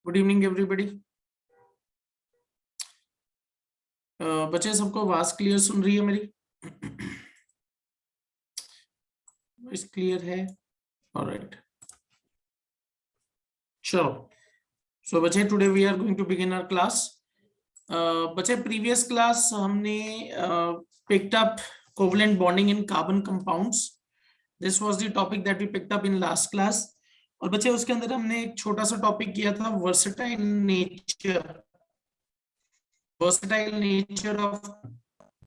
Good evening everybody. बच्चे सबको आवाज क्लियर सुन रही है मेरी? वॉइस क्लियर है? ऑलराइट, चलो। सो बच्चे today we are going to begin our class. बच्चे प्रीवियस क्लास हमने picked up covalent bonding in carbon compounds. This was the topic that we picked up in last class. और बच्चे उसके अंदर हमने एक छोटा सा टॉपिक किया था, versatile nature of.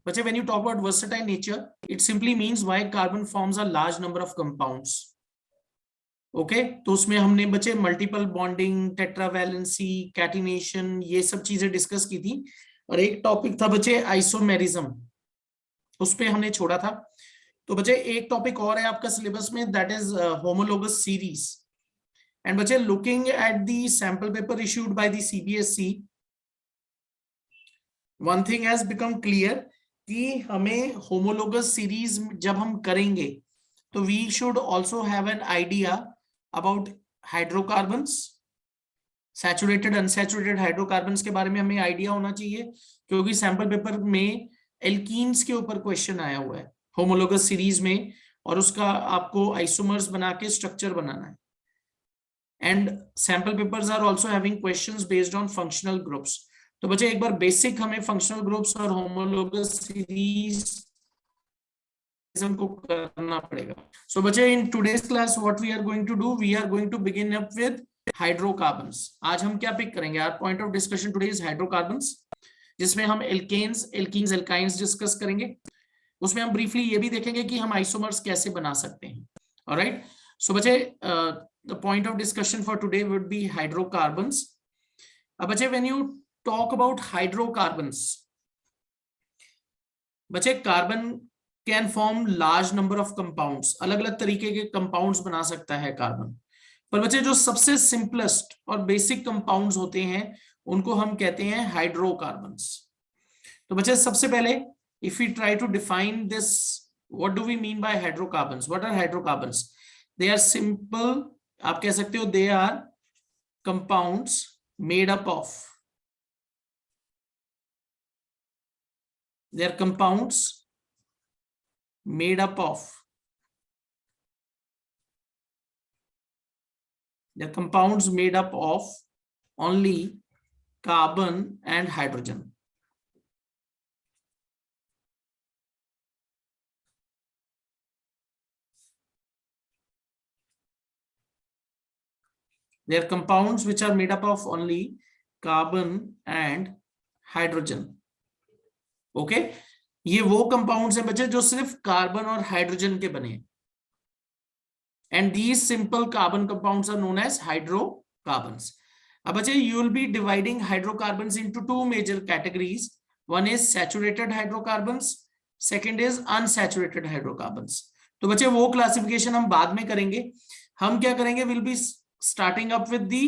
But when you talk about versatile nature, it simply means why carbon forms a large number of compounds. Okay, तो उसमें हमने बच्चे मल्टीपल बॉन्डिंग, टेट्रावैलेंसी, कैटिनेशन, ये सब चीजें डिस्कस की थी। और एक टॉपिक था बच्चे आइसोमेरिज्म, उस पे हमने छोड़ा था। तो बच्चे एक टॉपिक और है आपका सिलेबस में, that is homologous series. And बच्चे looking at the sample paper issued by the CBSE, one thing has become clear कि हमें होमोलोगस सीरीज जब हम करेंगे तो we should also have an idea about hydrocarbons, saturated unsaturated hydrocarbons के बारे में हमें आइडिया होना चाहिए, क्योंकि सैंपल पेपर में एल्कीन्स के ऊपर क्वेश्चन आया हुआ है होमोलोगस सीरीज में, और उसका आपको आइसोमर्स बना के स्ट्रक्चर बनाना है। And sample papers are also having questions based on functional groups. तो बच्चे एक बार बेसिक हमें फंक्शनल ग्रुप्स और होमोलोगस सीरीज को करना पड़ेगा। सो बच्चे in today's class what we are going to do, we are going to begin up with hydrocarbons. आज हम क्या पिक करेंगे? Our point of discussion today is hydrocarbons, जिसमें हम एल्केन्स, एल्कीन्स, एल्काइंस डिस्कस करेंगे। उसमें हम ब्रीफली ये भी देखेंगे कि हम आइसोमर्स कैसे बना सकते हैं। ऑलराइट, सो बच्चे the point of discussion for today would be hydrocarbons. अब बच्चे when you talk about hydrocarbons, बच्चे carbon can form large number of compounds, अलग अलग तरीके के कंपाउंड्स बना सकता है कार्बन। पर बच्चे जो सबसे सिंपलेस्ट और बेसिक कंपाउंड्स होते हैं उनको हम कहते हैं हाइड्रोकार्बन्स। तो बच्चे सबसे पहले if you try to define this, what do we mean by hydrocarbons? What are hydrocarbons? They are simple, आप कह सकते हो they are compounds made up of, they are compounds made up of, they are compounds made up of only carbon and hydrogen. They are compounds which are made up of only carbon and hydrogen. Okay, ये वो compounds हैं बच्चे जो सिर्फ carbon और hydrogen के बने हैं। And these simple carbon compounds are known as hydrocarbons. अब बच्चे you will be dividing hydrocarbons into two major categories. One is saturated hydrocarbons, second is unsaturated hydrocarbons. तो बच्चे वो क्लासिफिकेशन हम बाद में करेंगे। हम क्या करेंगे, will be starting up with the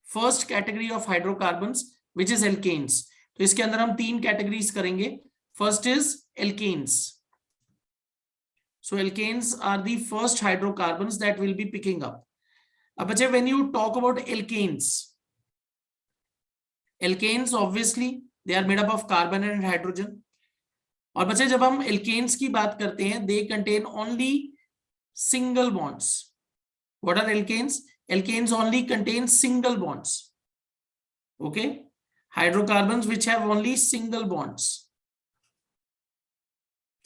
first category of hydrocarbons which is alkanes. तो इसके अंदर हम तीन कैटेगरीज करेंगे। First is alkanes. So alkanes are the first hydrocarbons that will be picking up. अब बच्चे when you talk about alkanes, alkanes obviously they are made up of carbon and hydrogen. और बच्चे जब हम एल्केन्स की बात करते हैं, they contain only single bonds. What are alkanes? Alkanes only contain single bonds. Okay, hydrocarbons which have only single bonds,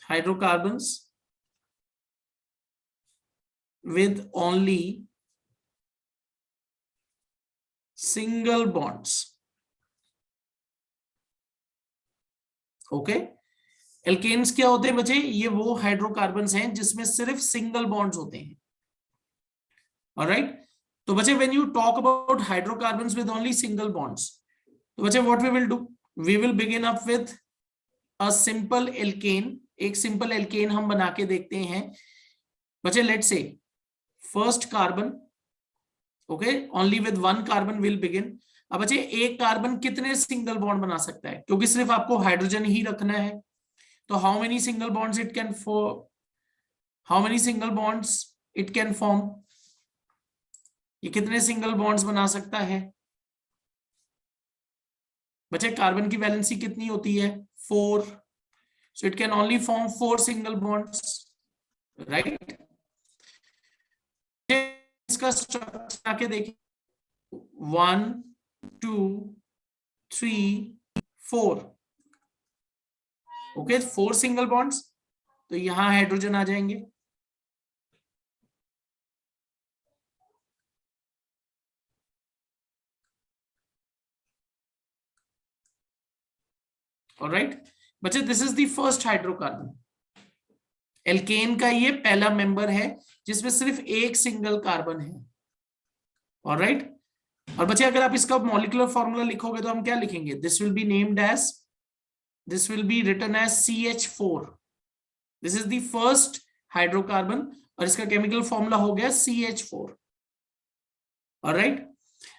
hydrocarbons with only single bonds. Okay, alkanes क्या होते हैं बच्चे? ये वो हाइड्रोकार्बन्स हैं जिसमें सिर्फ सिंगल बॉन्ड्स होते हैं। ऑलराइट, तो बच्चे when you talk about hydrocarbons with only single bonds, तो बच्चे what we will do, we will begin up with a simple alkane. एक सिंपल एल्केन हम बना के देखते हैं बच्चे। Let's say first carbon, okay, only with one carbon will begin. अब बच्चे एक कार्बन कितने सिंगल बॉन्ड बना सकता है? क्योंकि सिर्फ आपको हाइड्रोजन ही रखना है, तो how many single bonds it can how many single bonds it can form? ये कितने सिंगल बॉन्ड्स बना सकता है? बच्चे कार्बन की वैलेंसी कितनी होती है 4, so it can only form 4 single bonds, right. इसका स्ट्रक्चर आके देखिए 1 2 3 4, ओके 4 सिंगल बॉन्ड्स, तो यहां हाइड्रोजन आ जाएंगे। ऑलराइट बच्चे, this is the first hydrocarbon. Alkane का ये पहला मेंबर है जिसमें सिर्फ एक सिंगल कार्बन है। ऑलराइट, और बच्चे अगर आप इसका मॉलिक्यूलर फॉर्मूला लिखोगे तो हम क्या लिखेंगे, this will be named as, this will be written as CH4। This is the first hydrocarbon और इसका केमिकल फॉर्मूला हो गया CH4। ऑलराइट,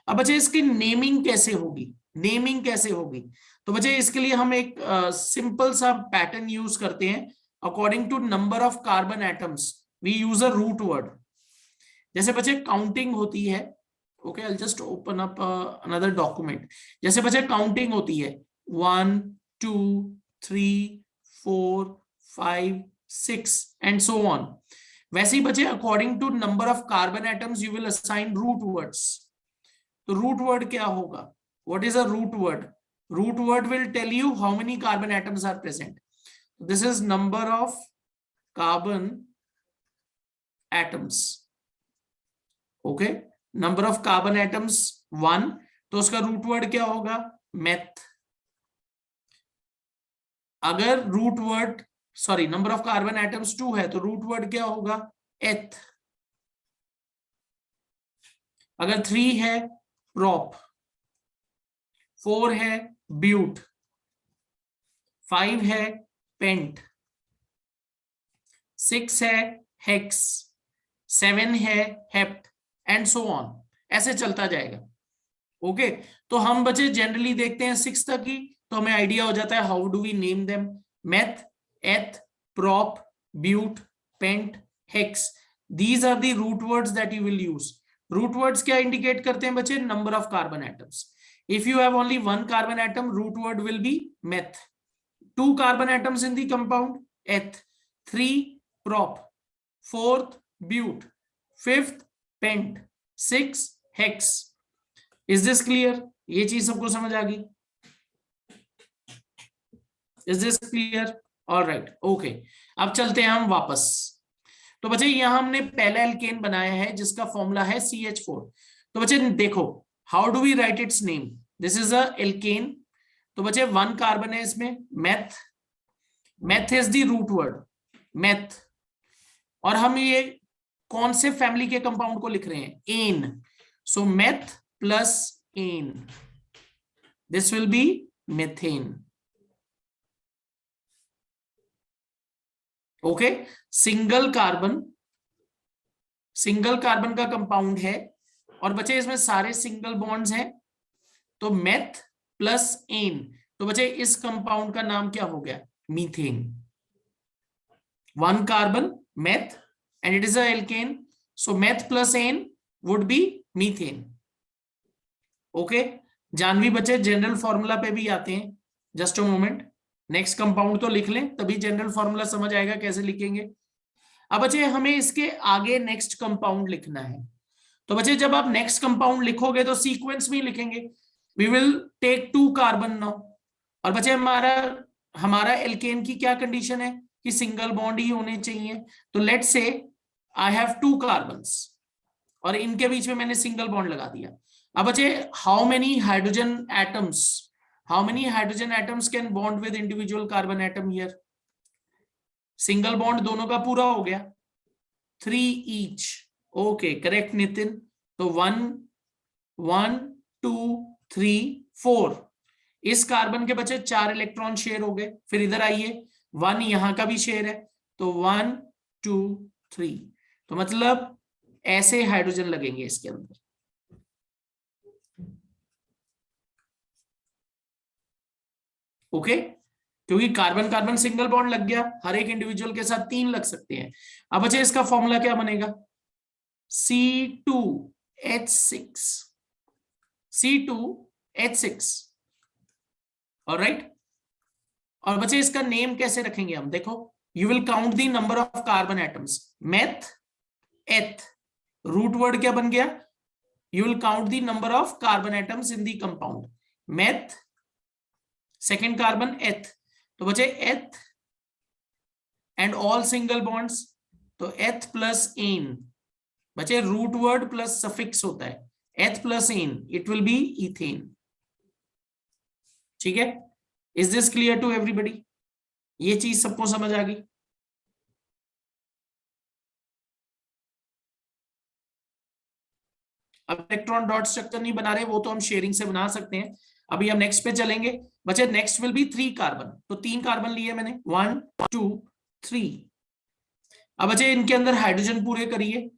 अब बच्चे इसकी नेमिंग कैसे होगी, नेमिंग कैसे होगी, तो बच्चे इसके लिए हम एक सिंपल सा पैटर्न यूज करते हैं। According to number of carbon atoms we use a root word. जैसे बच्चे काउंटिंग होती है, okay I just open up another document. जैसे बच्चे काउंटिंग होती है 1 2 3 4 5 6 एंड सो ऑन, वैसे ही बच्चे according to number of carbon atoms you will assign root words. तो रूट वर्ड क्या होगा, what is a root word, root word will tell you how many carbon atoms are present. This is number of carbon atoms, okay number of carbon atoms 1, तो उसका root word क्या होगा meth. अगर root word sorry number of carbon atoms 2 है तो root word क्या होगा एथ। अगर 3 है प्रोप, 4 है ब्यूट, 5 है पेंट, 6 है हेक्स, 7 है हेप्ट एंड सो ऑन, ऐसे चलता जाएगा। ओके तो हम बच्चे जनरली देखते हैं 6 तक ही, तो हमें आइडिया हो जाता है how do we name them, meth, eth, prop, but, pent, hex, these are the root words that you will use. Root words क्या इंडिकेट करते हैं बच्चे, number of carbon atoms. If you have only one carbon atom, root word will be meth. 2 carbon atoms in the compound, eth. 3 prop, 4th bute, 5th pent, 6 hex. Is this clear? ये चीज सबको समझ आ गई? Is this clear? All right, okay. अब चलते हैं हम वापस। तो बच्चे यहां हमने पहला एल्केन बनाया है जिसका फॉर्मूला है CH4। तो बच्चे देखो how do we write its name, this is a alkane. तो बच्चे 1 कार्बन है इसमें, meth, meth is the root word meth, और हम ये कौन से फैमिली के कंपाउंड को लिख रहे हैं, ane, so meth plus ane, this will be methane. Okay single carbon, single carbon का कंपाउंड है और बच्चे इसमें सारे सिंगल बॉन्ड्स हैं, तो मेथ प्लस एन, तो बच्चे इस कंपाउंड का नाम क्या हो गया, methane. 1 carbon meth and it is a alkane, so meth plus ane would be methane. Okay Janvi बच्चे जनरल फॉर्मूला पे भी आते हैं, just a moment, next compound तो लिख लें तभी जनरल फॉर्मूला समझ आएगा कैसे लिखेंगे। अब बच्चे हमें इसके आगे नेक्स्ट कंपाउंड लिखना है, तो बच्चे जब आप नेक्स्ट कंपाउंड लिखोगे तो सीक्वेंस में लिखेंगे, we will take 2 carbon now. और बच्चे हमारा हमारा एल्केन की क्या कंडीशन है कि सिंगल बॉन्ड ही होने चाहिए, तो let's say I have 2 carbons और इनके बीच में मैंने सिंगल बॉन्ड लगा दिया। अब बच्चे how many hydrogen atoms, how many hydrogen atoms can bond with individual carbon atom here, single bond दोनों का पूरा हो गया, 3 ईच। ओके करेक्ट नितिन, तो 1 1 2 3 4, इस कार्बन के बचे 4 इलेक्ट्रॉन शेयर हो गए। फिर इधर आइए 1 यहां का भी शेयर है, तो 1 2 3, तो मतलब ऐसे हाइड्रोजन लगेंगे इसके अंदर। ओके क्योंकि कार्बन कार्बन सिंगल बॉन्ड लग गया, हर एक इंडिविजुअल के साथ 3 लग सकते हैं। अब बच्चे इसका फॉर्मूला क्या बनेगा, C2H6, C2H6, ऑलराइट। और बच्चे इसका नेम कैसे रखेंगे हम, देखो, you will count the number of carbon atoms, meth eth, root word क्या बन गया, you will count the number of carbon atoms in the compound, meth, second carbon eth, तो बचे eth and all single bonds, तो eth plus ane, बचे root word plus suffix होता है eth plus ane, it will be ethane। ठीक है, is this clear to everybody? ये चीज सबको समझ आ गई? अब इलेक्ट्रॉन डॉट स्ट्रक्चर नहीं बना रहे, वो तो हम शेयरिंग से बना सकते हैं। अभी हम नेक्स्ट पे चलेंगे बच्चे, नेक्स्ट विल बी 3 कार्बन, तो 3 कार्बन लिए मैंने, 1 2 3। अब बच्चे इनके अंदर हाइड्रोजन पूरे करिए,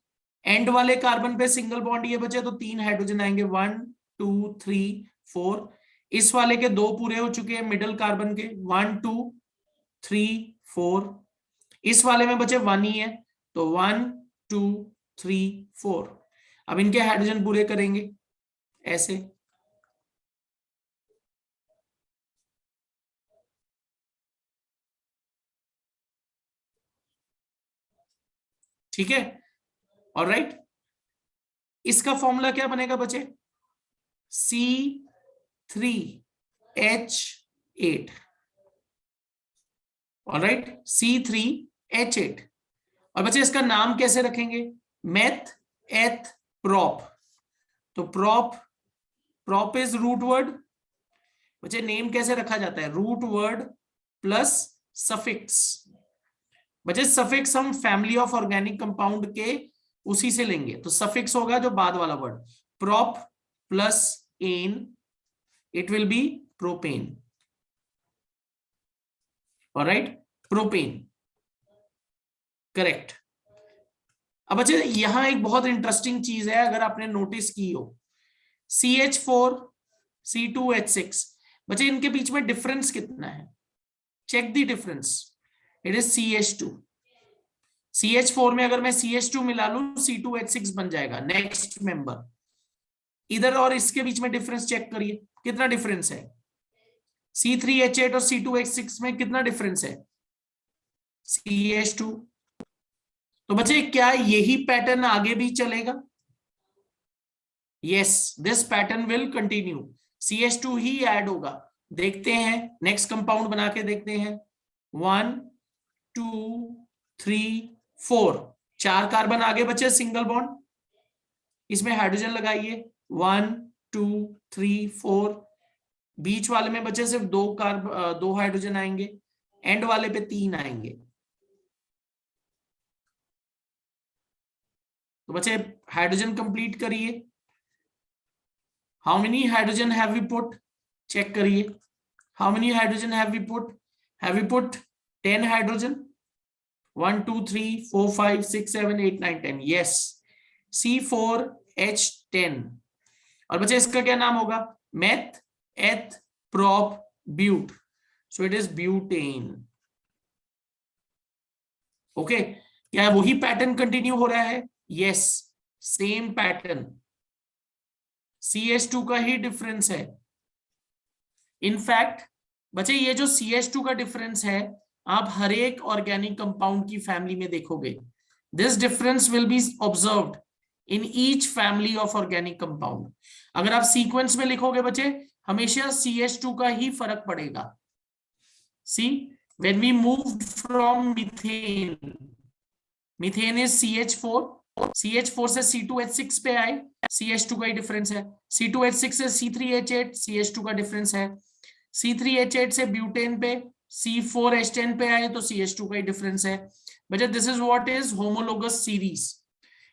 एंड वाले कार्बन पे सिंगल बॉन्ड ये बचे, तो 3 हाइड्रोजन आएंगे, 1 2 3 4। इस वाले के 2 पूरे हो चुके हैं, मिडिल कार्बन के 1 2 3 4। इस वाले में बचे 1 ही है, तो 1 2 3 4। अब इनके हाइड्रोजन पूरे करेंगे ऐसे, ठीक है, ऑलराइट। इसका फॉर्मूला क्या बनेगा बच्चे, C3H8, ऑलराइट, C3H8। और बच्चे इसका नाम कैसे रखेंगे, मेथ एथ प्रोप, तो प्रोप इज रूट वर्ड, बच्चे नेम कैसे रखा जाता है, रूट वर्ड प्लस सफिक्स। बच्चे सफिक्स हम फैमिली ऑफ ऑर्गेनिक कंपाउंड के उसी से लेंगे, तो सफिक्स होगा जो बाद वाला word, prop plus ane, it will be propane, alright, propane, correct. अब बच्चे यहां एक बहुत इंटरेस्टिंग चीज है, अगर आपने नोटिस की हो, CH4 C2H6, बच्चे इनके बीच में डिफरेंस कितना है, check the difference, it is CH2। CH4 में अगर मैं CH2 मिला लूं, C2H6 बन जाएगा नेक्स्ट मेंबर। इधर और इसके बीच में डिफरेंस चेक करिए, कितना डिफरेंस है, C3H8 और C2H6 में कितना डिफरेंस है, CH2। तो बच्चे क्या यही पैटर्न आगे भी चलेगा, yes, this pattern will continue, CH2 he add होगा। देखते हैं नेक्स्ट कंपाउंड बना के देखते हैं, 1 2 3 4, 4 कार्बन आगे बचे, सिंगल बॉन्ड, इसमें हाइड्रोजन लगाइए, 1 2 3 4। बीच वाले में बचे सिर्फ 2 हाइड्रोजन आएंगे, एंड वाले पे 3 आएंगे। तो बच्चे हाइड्रोजन कंप्लीट करिए, how many hydrogen have we put, check करिए, how many hydrogen have we put 10 hydrogen, 1 2 3 4 5 6 7 8 9 10, yes, C4H10। और बच्चे इसका क्या नाम होगा, meth eth prop but, so it is butane. Okay, क्या वही पैटर्न कंटिन्यू हो रहा है, यस, सेम पैटर्न, CH2 का ही डिफरेंस है। इनफैक्ट बच्चे ये जो CH2 का डिफरेंस है, आप हर एक ऑर्गेनिक कंपाउंड की फैमिली में देखोगे, this difference will be observed in each family of organic compound. अगर आप सीक्वेंस में लिखोगे बच्चे, हमेशा CH2 का ही फर्क पड़ेगा। See, when we move from methane is CH4 से C2H6 पे आए, CH2 का ही डिफरेंस है, C2H6 से C3H8, CH2 का डिफरेंस है, C3H8 से ब्यूटेन पे C4H10 पे आए, तो CH2 का ही डिफरेंस है। बच्चे this is what is homologous series.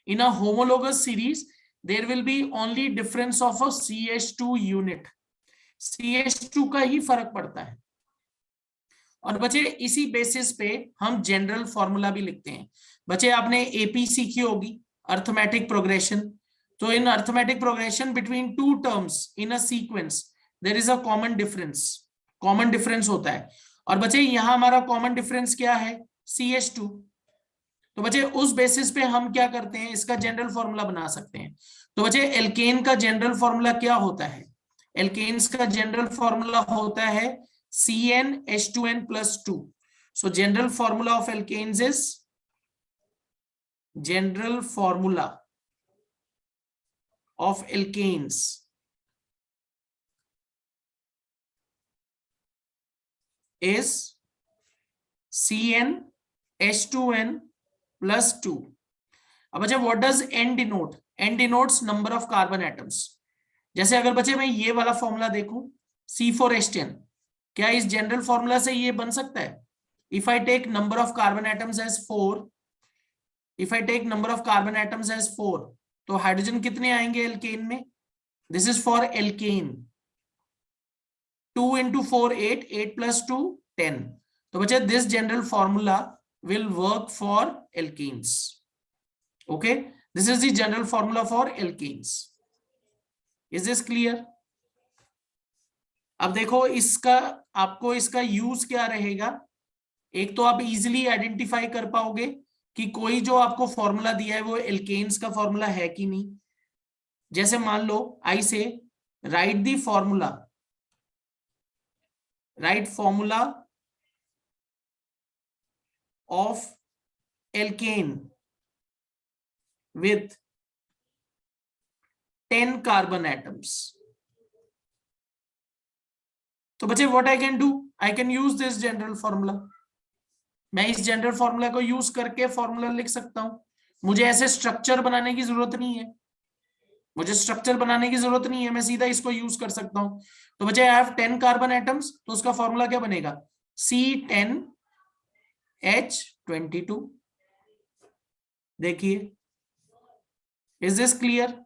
In a homologous series there will be only difference of a CH2 unit, CH2 का ही फर्क पड़ता है। और बच्चे इसी बेसिस पे हम जनरल फॉर्मूला भी लिखते हैं। बच्चे आपने एपी सीखी होगी, अर्थमेटिक प्रोग्रेशन, तो in arithmetic progression between two terms in a sequence there is a common difference होता है। और बच्चे यहां हमारा कॉमन डिफरेंस क्या है, CH2। तो बच्चे उस बेसिस पे हम क्या करते हैं, इसका जनरल फॉर्मूला बना सकते हैं। तो बच्चे एल्केन का जनरल फॉर्मूला क्या होता है, एल्केन्स का जनरल फॉर्मूला होता है CnH2n+2. So general formula of alkanes is general formula of alkanes is CnH2n+2. अब बच्चे what does N denote? N denotes number of carbon atoms. जैसे अगर बच्चे मैं ये वाला फॉर्मूला देखूं C4H10, क्या इस जनरल फॉर्मूला से ये बन सकता है? If I take number of carbon atoms as 4, if I take number of carbon atoms as 4, तो हाइड्रोजन कितने आएंगे एल्केन में? This is for alkane. 2 into 4 8, 8 plus 2 10. तो बच्चे this general formula will work for alkenes. Okay, this is the general formula for alkenes. Is this clear? अब देखो इसका, आपको इसका यूज क्या रहेगा. एक तो आप इजीली आइडेंटिफाई कर पाओगे कि कोई जो आपको फॉर्मूला दिया है वो एल्केन्स का फॉर्मूला है कि नहीं. जैसे मान लो आई से right the formula, right formula of alkene with 10 carbon atoms. तो बच्चे what I can do, I can use this general formula. मैं इस जनरल फॉर्मूला को यूज करके फॉर्मूला लिख सकता हूं. मुझे ऐसे स्ट्रक्चर बनाने की जरूरत नहीं है, मुझे स्ट्रक्चर बनाने की जरूरत नहीं है, मैं सीधा इसको यूज कर सकता हूं. तो बच्चे आई हैव 10 कार्बन एटम्स, तो उसका फॉर्मूला क्या बनेगा? C10H22. देखिए, is this clear?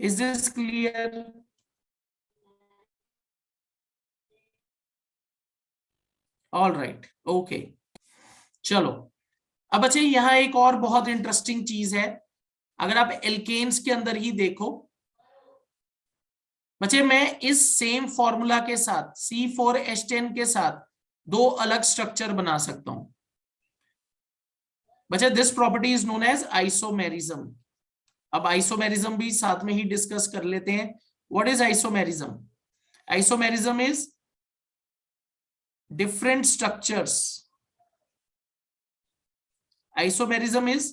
Is this clear? All right, okay. चलो अब बच्चे यहां एक और बहुत इंटरेस्टिंग चीज है. अगर आप एल्केन्स के अंदर ही देखो बच्चे, मैं इस सेम फॉर्मूला के साथ C4H10 के साथ दो अलग स्ट्रक्चर बना सकता हूं. बच्चे this property is known as isomerism. अब आइसोमेरिज्म भी साथ में ही डिस्कस कर लेते हैं. What is isomerism? Isomerism is different structures. Isomerism is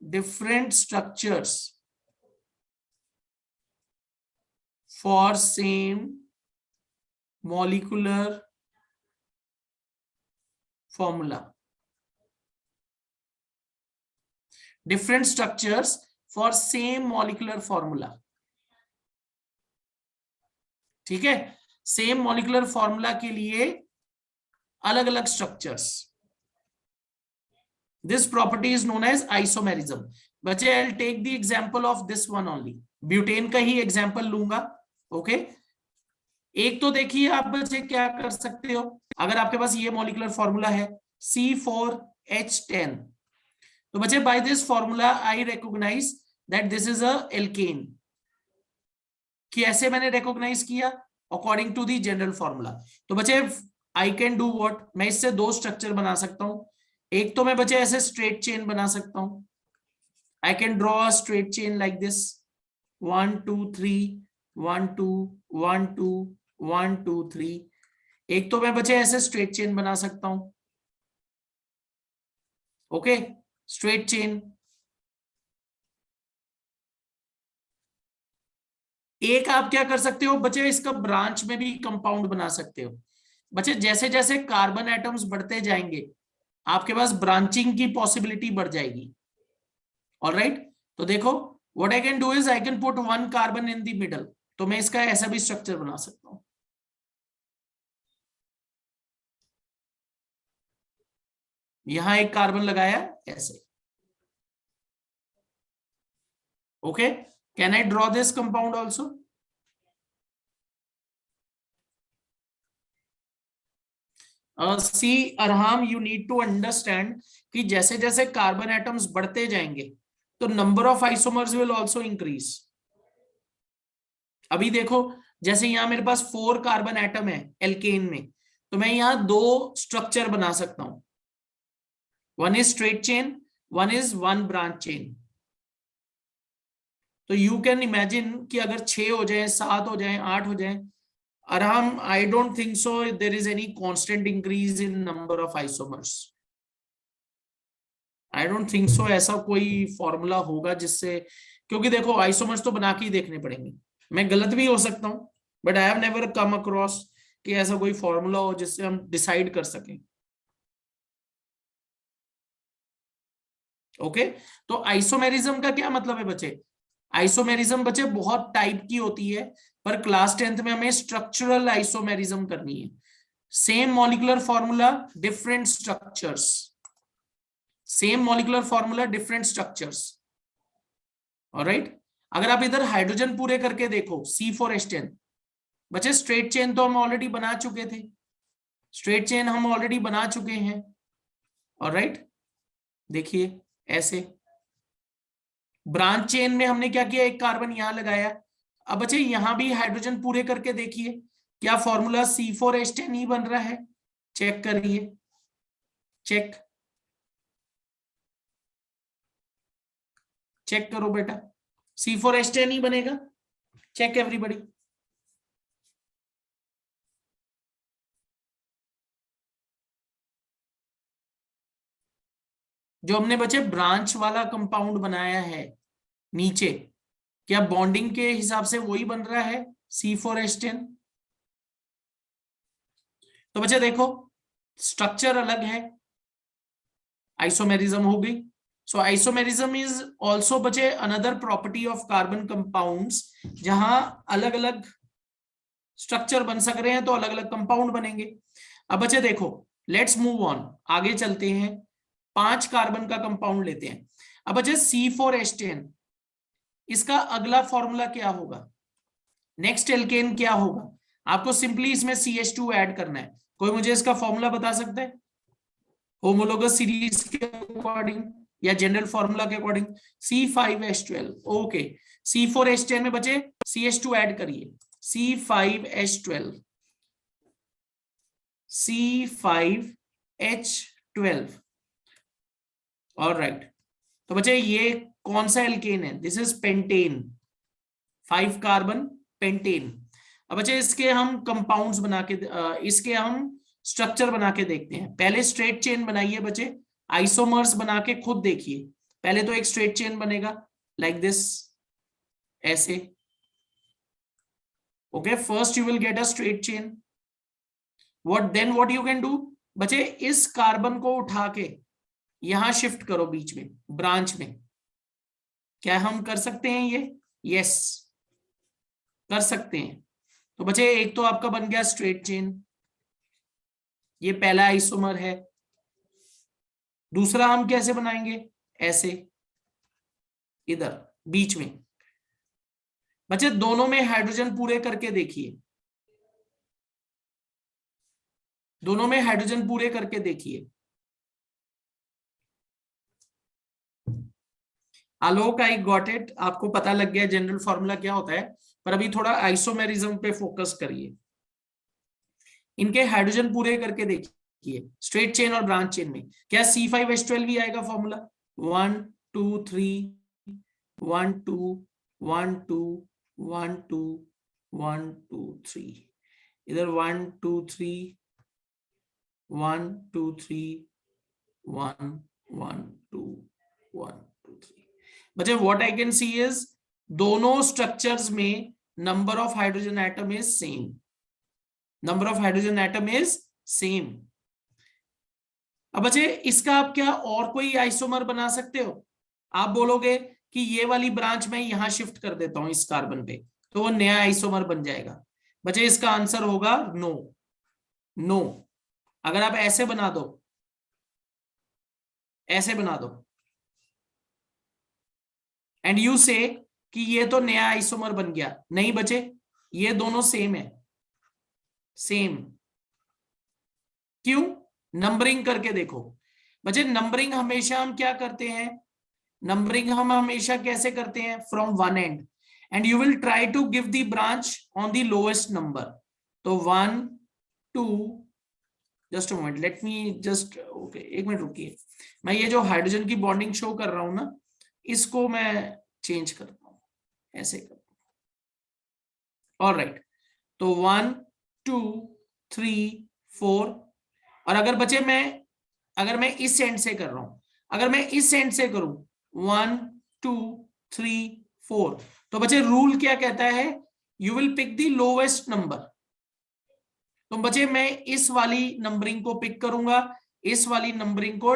different structures for same molecular formula. Different structures for same molecular formula. ठीक है, सेम मॉलिक्यूलर फॉर्मूला के लिए अलग अलग structures. This property is known as isomerism. बच्चे I will take the example of this one only. Butane का ही example लूंगा. ओके, एक तो देखिए आप बच्चे क्या कर सकते हो. अगर आपके पास ये मॉलिक्यूलर फॉर्मूला है C4H10, तो बच्चे by this formula I recognize that this is a alkane. कि ऐसे मैंने रिकॉग्नाइज किया according to the general formula. तो बच्चे आई कैन डू व्हाट, मैं इससे दो स्ट्रक्चर बना सकता हूं. एक तो मैं बच्चे ऐसे स्ट्रेट चेन बना सकता हूं. I can draw a straight chain like this 1 2 3 1 2 1 2 1 2 3. एक तो मैं बच्चे ऐसे स्ट्रेट चेन बना सकता हूं. Okay, straight chain. एक आप क्या कर सकते हो बच्चे, इसका ब्रांच में भी कंपाउंड बना सकते हो. बच्चे जैसे जैसे कार्बन एटम्स बढ़ते जाएंगे आपके पास ब्रांचिंग की पॉसिबिलिटी बढ़ जाएगी. ऑलराइट, तो देखो what I can do is I can put 1 carbon in the middle. तो मैं इसका ऐसा भी स्ट्रक्चर बना सकता हूं. यहां एक कार्बन लगाया ऐसे. Okay, can I draw this compound also? See Arham, you need to understand कि जैसे जैसे कार्बन एटम्स बढ़ते जाएंगे तो number of isomers will also increase. अभी देखो जैसे यहां मेरे पास 4 कार्बन एटम है एल्केन में, तो मैं यहां दो स्ट्रक्चर बना सकता हूं. One is straight chain, one is one branch chain. तो यू कैन इमेजिन कि अगर 6 हो जाए, 7 हो जाए, 8 हो जाए, आराम, I don't think so there is any constant increase in number of isomers. I don't think so ऐसा कोई फॉर्मूला होगा जिससे, क्योंकि देखो आइसोमर्स तो बना के ही देखने पड़ेंगे। मैं गलत भी हो सकता हूं, but I have never come across कि ऐसा कोई फॉर्मूला हो जिससे हम डिसाइड कर सकें। ओके, तो आइसोमेरिज्म का क्या मतलब है बच्चे? आइसोमेरिज्म बच्चे बहुत टाइप की होती है, पर क्लास 10th में हमें स्ट्रक्चरल आइसोमेरिज्म करनी है। Same molecular formula, different structures, same molecular formula, different structures. Alright, अगर आप इधर हाइड्रोजन पूरे करके देखो, C4H10, बच्चे स्ट्रेट चेन तो हम ऑलरेडी बना चुके थे, स्ट्रेट चेन हम ऑलरेडी बना चुके हैं। ऑलराइट, देखिए ऐसे ब्रांच चेन में हमने क्या किया, एक कार्बन यहां लगाया। अब बच्चे यहां भी हाइड्रोजन पूरे करके देखिए, क्या फॉर्मूला C4H10 ही बन रहा है? चेक करिए, चेक चेक करो बेटा, C4H10 ही बनेगा। Check everybody. जो हमने बच्चे ब्रांच वाला कंपाउंड बनाया है नीचे, क्या बॉन्डिंग के हिसाब से वही बन रहा है C4H10? तो बच्चे देखो, स्ट्रक्चर अलग है, आइसोमेरिज्म हो गई। सो आइसोमेरिज्म इज ऑल्सो बच्चे another property of carbon compounds, जहां अलग अलग स्ट्रक्चर बन सक रहे हैं तो अलग अलग कंपाउंड बनेंगे। अब बच्चे देखो, लेट्स मूव ऑन, आगे चलते हैं। 5 कार्बन का कंपाउंड लेते हैं। अब बच्चे C4H10, इसका अगला फॉर्मूला क्या होगा? नेक्स्ट एल्केन क्या होगा? आपको सिंपली इसमें CH2 ऐड करना है। कोई मुझे इसका फॉर्मूला बता सकता है होमोलोगस सीरीज के अकॉर्डिंग या जनरल फॉर्मूला के अकॉर्डिंग? C5H12। ओके, C4H10 में बचे CH2 ऐड करिए, C5H12, C5H12। ऑलराइट, तो बच्चे ये कौन सा एल्केन है? This is pentane, 5 carbon pentane. अब बच्चे इसके हम कंपाउंड्स बना के, इसके हम स्ट्रक्चर बना के देखते हैं। पहले स्ट्रेट चेन बनाइए बच्चे, आइसोमर्स बना के खुद देखिए। पहले तो एक स्ट्रेट चेन बनेगा लाइक दिस, ऐसे। Okay, first you will get a straight chain. What you can do बच्चे, इस कार्बन को उठा के यहां शिफ्ट करो बीच में, ब्रांच में। क्या हम कर सकते हैं ये? यस, कर सकते हैं। तो बच्चे एक तो आपका बन गया स्ट्रेट चेन, ये पहला आइसोमर है। दूसरा हम कैसे बनाएंगे? ऐसे, इधर बीच में। बच्चे दोनों में हाइड्रोजन पूरे करके देखिए, दोनों में हाइड्रोजन पूरे करके देखिए। आलोक, आई गॉट इट, आपको पता लग गया जनरल फॉर्मूला क्या होता है, पर अभी थोड़ा आइसोमेरिज्म पे फोकस करिए। इनके हाइड्रोजन पूरे करके देखिए, स्ट्रेट चेन और ब्रांच चेन में। क्या C5H12 भी आएगा फॉर्मूला? 1 2 3, 1 2 1 2 1 2 1 2 3, इधर 1 2 3 1 2 3 1 1 2 1 2 3। बच्चे what I can see is दोनों स्ट्रक्चर्स में number of hydrogen atom is same, number of hydrogen atom is same. अब बच्चे इसका आप क्या और कोई आइसोमर बना सकते हो? आप बोलोगे कि ये वाली ब्रांच में यहां शिफ्ट कर देता हूं इस कार्बन पे, तो वो नया आइसोमर बन जाएगा। बच्चे इसका आंसर होगा नो, नो। अगर आप ऐसे बना दो, ऐसे बना दो, एंड यू से कि ये तो नया आइसोमर बन गया, नहीं बचे, ये दोनों सेम है, सेम। क्यों? नंबरिंग करके देखो बच्चे, नंबरिंग हमेशा हम क्या करते हैं, नंबरिंग हम हमेशा कैसे करते हैं? From one end, end you will try to give the branch on the lowest number. तो 1 2, just moment, let me just, okay एक मिनट रुकिए, मैं ये जो हाइड्रोजन की बॉन्डिंग शो कर रहा हूं ना, इसको मैं चेंज करता हूं। ऐसे कर, ऑलराइट। तो 1 2 3 4, और अगर मैं इस एंड से कर रहा हूं, अगर मैं इस एंड से करूं 1 2 3 4, तो बच्चे रूल क्या कहता है, you will pick the lowest number. तो बच्चे मैं इस वाली नंबरिंग को पिक करूंगा, इस वाली नंबरिंग को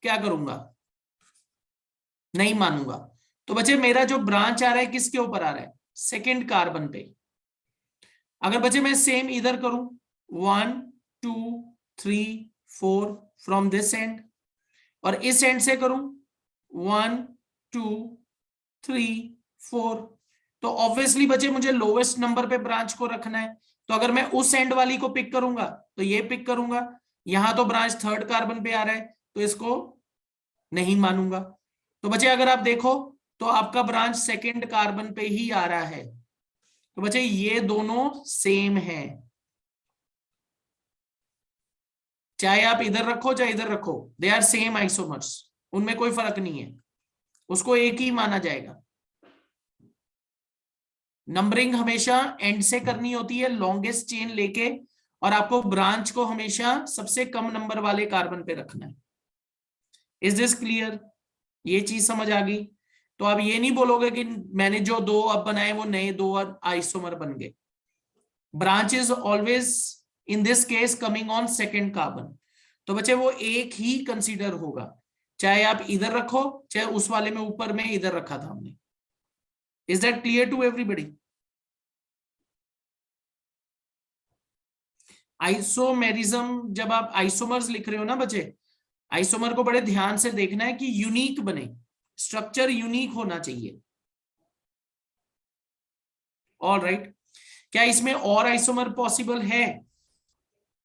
क्या करूंगा, नहीं मानूंगा। तो बच्चे मेरा जो ब्रांच आ रहा है किसके ऊपर आ रहा है, सेकेंड कार्बन पे। अगर बच्चे मैं सेम इधर करूं 1 2 3 4 फ्रॉम दिस एंड, और इस एंड से करूं 1 2 3 4, तो ऑब्वियसली बच्चे मुझे लोवेस्ट नंबर पे ब्रांच को रखना है। तो अगर मैं उस एंड वाली को पिक करूंगा तो ये पिक करूंगा, यहां तो ब्रांच थर्ड कार्बन पे आ रहा है तो इसको नहीं मानूंगा। तो बच्चे अगर आप देखो तो आपका ब्रांच सेकेंड कार्बन पे ही आ रहा है, तो बच्चे ये दोनों सेम है, चाहे आप इधर रखो चाहे इधर रखो, दे आर सेम आइसोमर्स, उनमें कोई फर्क नहीं है, उसको एक ही माना जाएगा। नंबरिंग हमेशा एंड से करनी होती है, लॉन्गेस्ट चेन लेके, और आपको ब्रांच को हमेशा सबसे कम नंबर वाले कार्बन पे रखना है। इज दिस क्लियर, ये चीज समझ आ गई? तो आप ये नहीं बोलोगे कि मैंने जो दो अब बनाए वो नए दो आइसोमर बन गए। Branch is always in this case coming on second carbon, तो बच्चे वो एक ही कंसीडर होगा, चाहे आप इधर रखो चाहे उस वाले में ऊपर में इधर रखा था हमने। Is that clear to everybody? Isomerism, जब आप आइसोमर्स लिख रहे हो ना बच्चे, आइसोमर को बड़े ध्यान से देखना है कि यूनिक बने, स्ट्रक्चर यूनिक होना चाहिए। ऑल राइट, क्या इसमें और आइसोमर पॉसिबल है?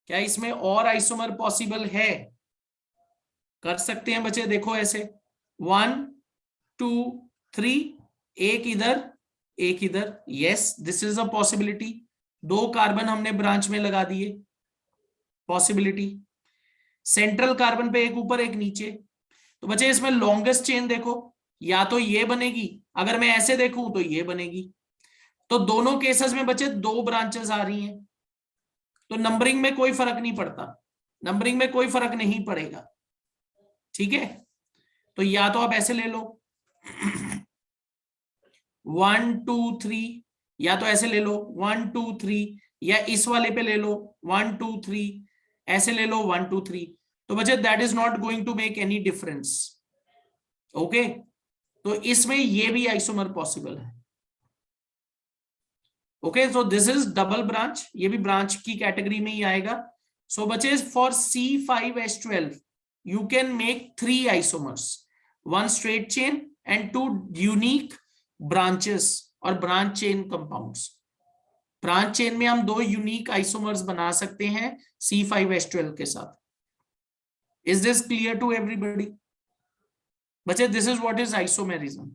क्या इसमें और आइसोमर पॉसिबल है? कर सकते हैं बच्चे, देखो ऐसे 1 2 3, एक इधर एक इधर, yes this is a possibility. दो कार्बन हमने ब्रांच में लगा दिए, पॉसिबिलिटी। सेंट्रल कार्बन पे एक ऊपर एक नीचे, तो बच्चे इसमें लॉन्गेस्ट चेन देखो, या तो ये बनेगी, अगर मैं ऐसे देखूं तो ये बनेगी। तो दोनों केसेस में बच्चे दो ब्रांचेस आ रही हैं, तो नंबरिंग में कोई फर्क नहीं पड़ता, नंबरिंग में कोई फर्क नहीं पड़ेगा, ठीक है। तो या तो आप ऐसे ले लो 1 2 3, या तो ऐसे ले लो 1 2 3, या इस वाले पे ले लो 1 2 3, ऐसे ले लो 1 2 3। तो बच्चे that is not going to make any difference, okay. तो इसमें ये भी आइसोमर पॉसिबल है, okay. So this is double branch, ये भी ब्रांच की कैटेगरी में ही आएगा। सो बच्चे for C5H12 you can make 3 isomers, 1 straight chain and 2 unique branches और branch chain compounds. Branch chain में हम 2 यूनिक आइसोमर्स बना सकते हैं C5H12 के साथ। Is this clear to everybody? बच्चे this is what is isomerism.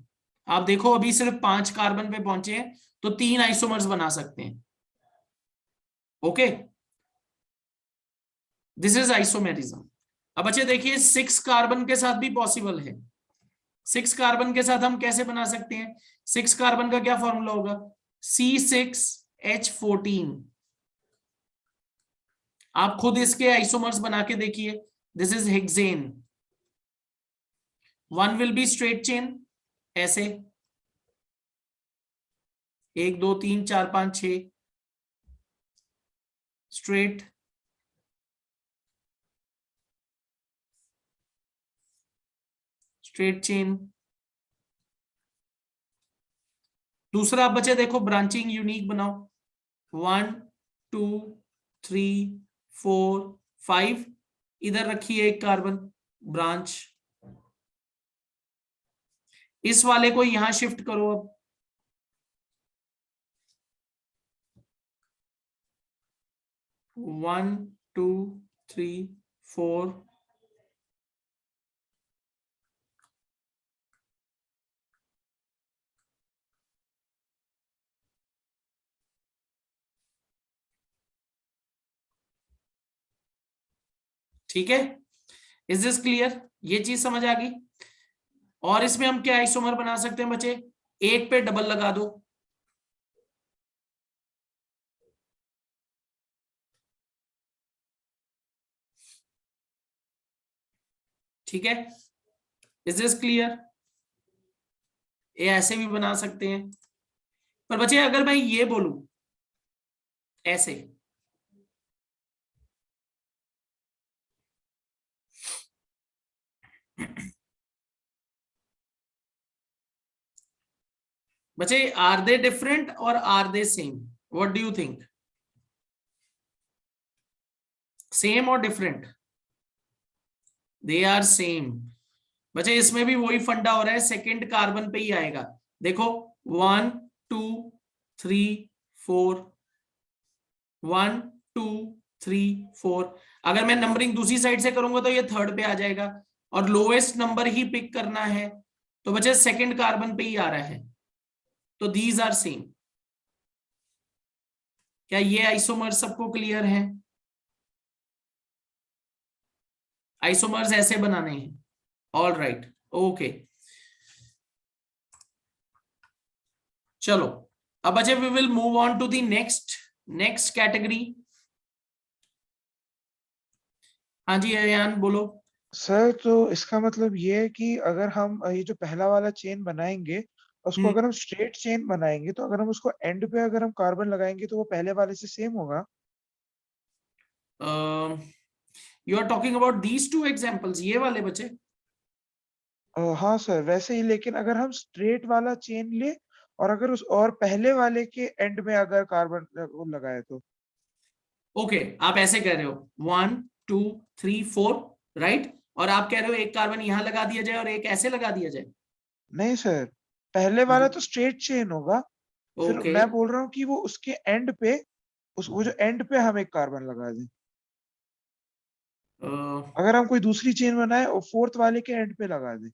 आप देखो अभी सिर्फ 5 कार्बन पे पहुंचे हैं तो 3 आइसोमर्स बना सकते हैं, ओके। This is isomerism. अब बच्चे देखिए 6 कार्बन के साथ भी पॉसिबल है। 6 कार्बन के साथ हम कैसे बना सकते हैं? 6 कार्बन का क्या फॉर्मूला होगा? C6H14। आप खुद इसके आइसोमर्स बना के देखिए, this is hexane. 1 will be straight chain, ऐसे 1 2 3 4 5 6 स्ट्रेट, स्ट्रेट चेन। दूसरा आप बच्चे देखो ब्रांचिंग यूनिक बनाओ, 1 2 3 4 5, इधर रखिए एक कार्बन ब्रांच, इस वाले को यहां शिफ्ट करो। अब 1 2 3 4, ठीक है। Is this clear? ये चीज समझ आ गई? और इसमें हम क्या आइसोमर बना सकते हैं बच्चे? एक पे डबल लगा दो, ठीक है, इज दिस क्लियर? ये ऐसे भी बना सकते हैं, पर बच्चे अगर मैं ये बोलूं ऐसे, बच्चे आर दे डिफरेंट और are they same? What do you think? Same और डिफरेंट? They are same. बच्चे इसमें भी वही फंडा हो रहा है, सेकंड कार्बन पे ही आएगा। देखो 1 2 3 4, 1 2 3 4। अगर मैं नंबरिंग दूसरी साइड से करूंगा तो ये थर्ड पे आ जाएगा, और लोएस्ट नंबर ही पिक करना है, तो बच्चे सेकंड कार्बन पे ही आ रहा है, तो दीज आर सेम। क्या ये आइसोमर्स सबको क्लियर है? आइसोमर्स ऐसे बनाने हैं, ऑल राइट, ओके। चलो अब बच्चे we will move on to the next category. हाँ जी अयान बोलो। सर तो इसका मतलब ये है कि अगर हम ये जो पहला वाला चेन बनाएंगे उसको अगर हम स्ट्रेट चेन बनाएंगे तो अगर हम उसको एंड पे अगर हम कार्बन लगाएंगे तो वो पहले वाले से सेम होगा। You are talking about these two examples, ये वाले बच्चे? हाँ सर वैसे ही, लेकिन अगर हम स्ट्रेट वाला चेन ले और अगर उस और पहले वाले के एंड में अगर कार्बन वो लगाए तो। ओके आप ऐसे कह रहे हो 1 2 3 4, राइट, और आप कह रहे हो एक कार्बन यहां लगा दिया जाए और एक ऐसे लगा दिया जाए? नहीं सर, पहले वाला तो स्ट्रेट चेन होगा, फिर ओके मैं बोल रहा हूँ कि वो उसके एंड पे वो जो एंड पे हम एक कार्बन लगा दें। अगर हम कोई दूसरी चेन बनाए और फोर्थ वाले के एंड पे लगा दें।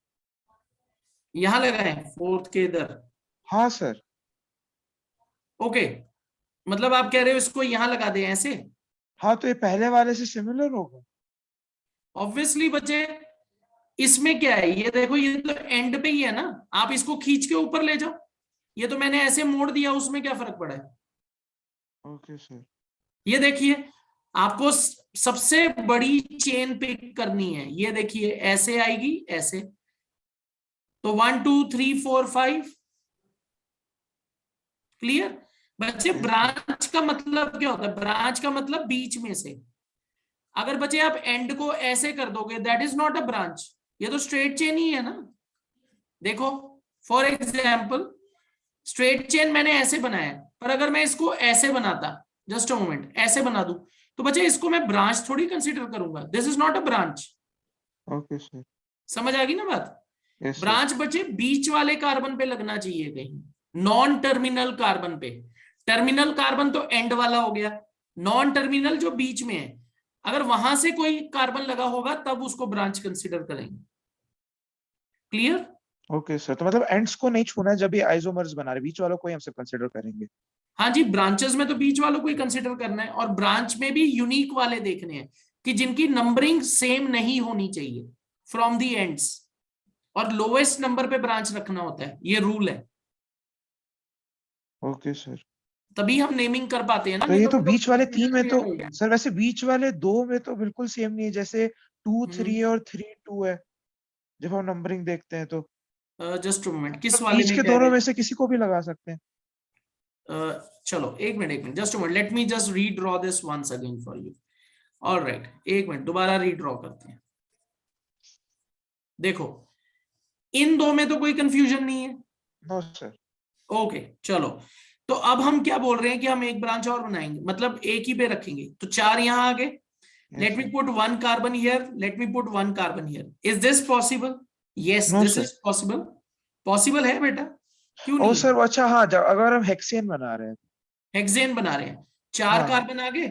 यहां लगाए फोर्थ के इधर? हाँ सर। ओके मतलब आप कह रहे हो इसको यहां लगा दें ऐसे? हाँ तो ये पहले वाले से सिमिलर होगा। ऑब्वियसली बच्चे, इसमें क्या है, ये देखो ये तो एंड पे ही है ना, आप इसको खींच के ऊपर ले जाओ, ये तो मैंने ऐसे मोड़ दिया, उसमें क्या फर्क पड़ा है? Okay sir. ये देखिए, आपको सबसे बड़ी चेन पिक करनी है, ये देखिए ऐसे आएगी ऐसे, तो 1 2 3 4 5, क्लियर? बच्चे यस सर। ब्रांच का मतलब क्या होता है? ब्रांच का मतलब बीच में से। अगर बच्चे आप एंड को ऐसे कर दोगे, that is not a branch, ये तो स्ट्रेट चेन ही है ना। देखो फॉर एग्जाम्पल, स्ट्रेट चेन मैंने ऐसे बनाया, पर अगर मैं इसको ऐसे बनाता, जस्ट अ मोमेंट, ऐसे बना दूं, तो बच्चे इसको मैं ब्रांच थोड़ी कंसीडर करूंगा, this is not a branch. Okay sir. समझ आ गई ना बात? Yes sir. ब्रांच बच्चे बीच वाले कार्बन पे लगना चाहिए, कहीं नॉन टर्मिनल कार्बन पे। टर्मिनल कार्बन तो एंड वाला हो गया, नॉन टर्मिनल जो बीच में है, अगर वहां से कोई कार्बन लगा होगा तब उसको ब्रांच कंसीडर करेंगे। क्लियर? ओके सर, तो मतलब एंड्स को नहीं छूना है जब ये आइसोमर्स बना रहे, बीच वालों को ही हम सब कंसिडर करेंगे। हाँ जी, ब्रांचेस में तो बीच वालों को ही कंसीडर करना है, और ब्रांच में भी यूनिक वाले देखने हैं कि जिनकी नंबरिंग सेम नहीं होनी चाहिए फ्रॉम दी एंड्स, और लोएस्ट नंबर पे ब्रांच रखना होता है, ये रूल है, ओके सर। तभी हम नेमिंग कर पाते हैं ना, तो नहीं ये तो तो फिर बीच वाले तीन में तो तो सर, वैसे बीच वाले दो में तो बिल्कुल सेम नहीं है, जैसे 2 3 और 3 2 है जब हम नंबरिंग देखते हैं तो। जस्ट मोमेंट, तो किस वाले बीच में के कह दोनों रहे में हैं? से किसी को भी लगा सकते हैं। चलो एक minute, just moment, let me just redraw this once again for you. All right, एक मिनट दोबारा रीड्रॉ करते हैं। देखो इन दो में तो कोई कंफ्यूजन नहीं है। No sir. ओके चलो, तो अब हम क्या बोल रहे हैं कि हम एक ब्रांच और बनाएंगे, मतलब एक ही पे रखेंगे, तो 4 यहां आ गए। Yes let me sir. Put 1 carbon here, let me put 1 carbon here, is this possible? Yes no this sir. Is possible. Possible है बेटा, क्यों ओ नहीं है? सर अच्छा, हाँ अगर हम हेक्सेन बना रहे हैं। हेक्सेन बना रहे हैं, 4 हाँ कार्बन आ गए,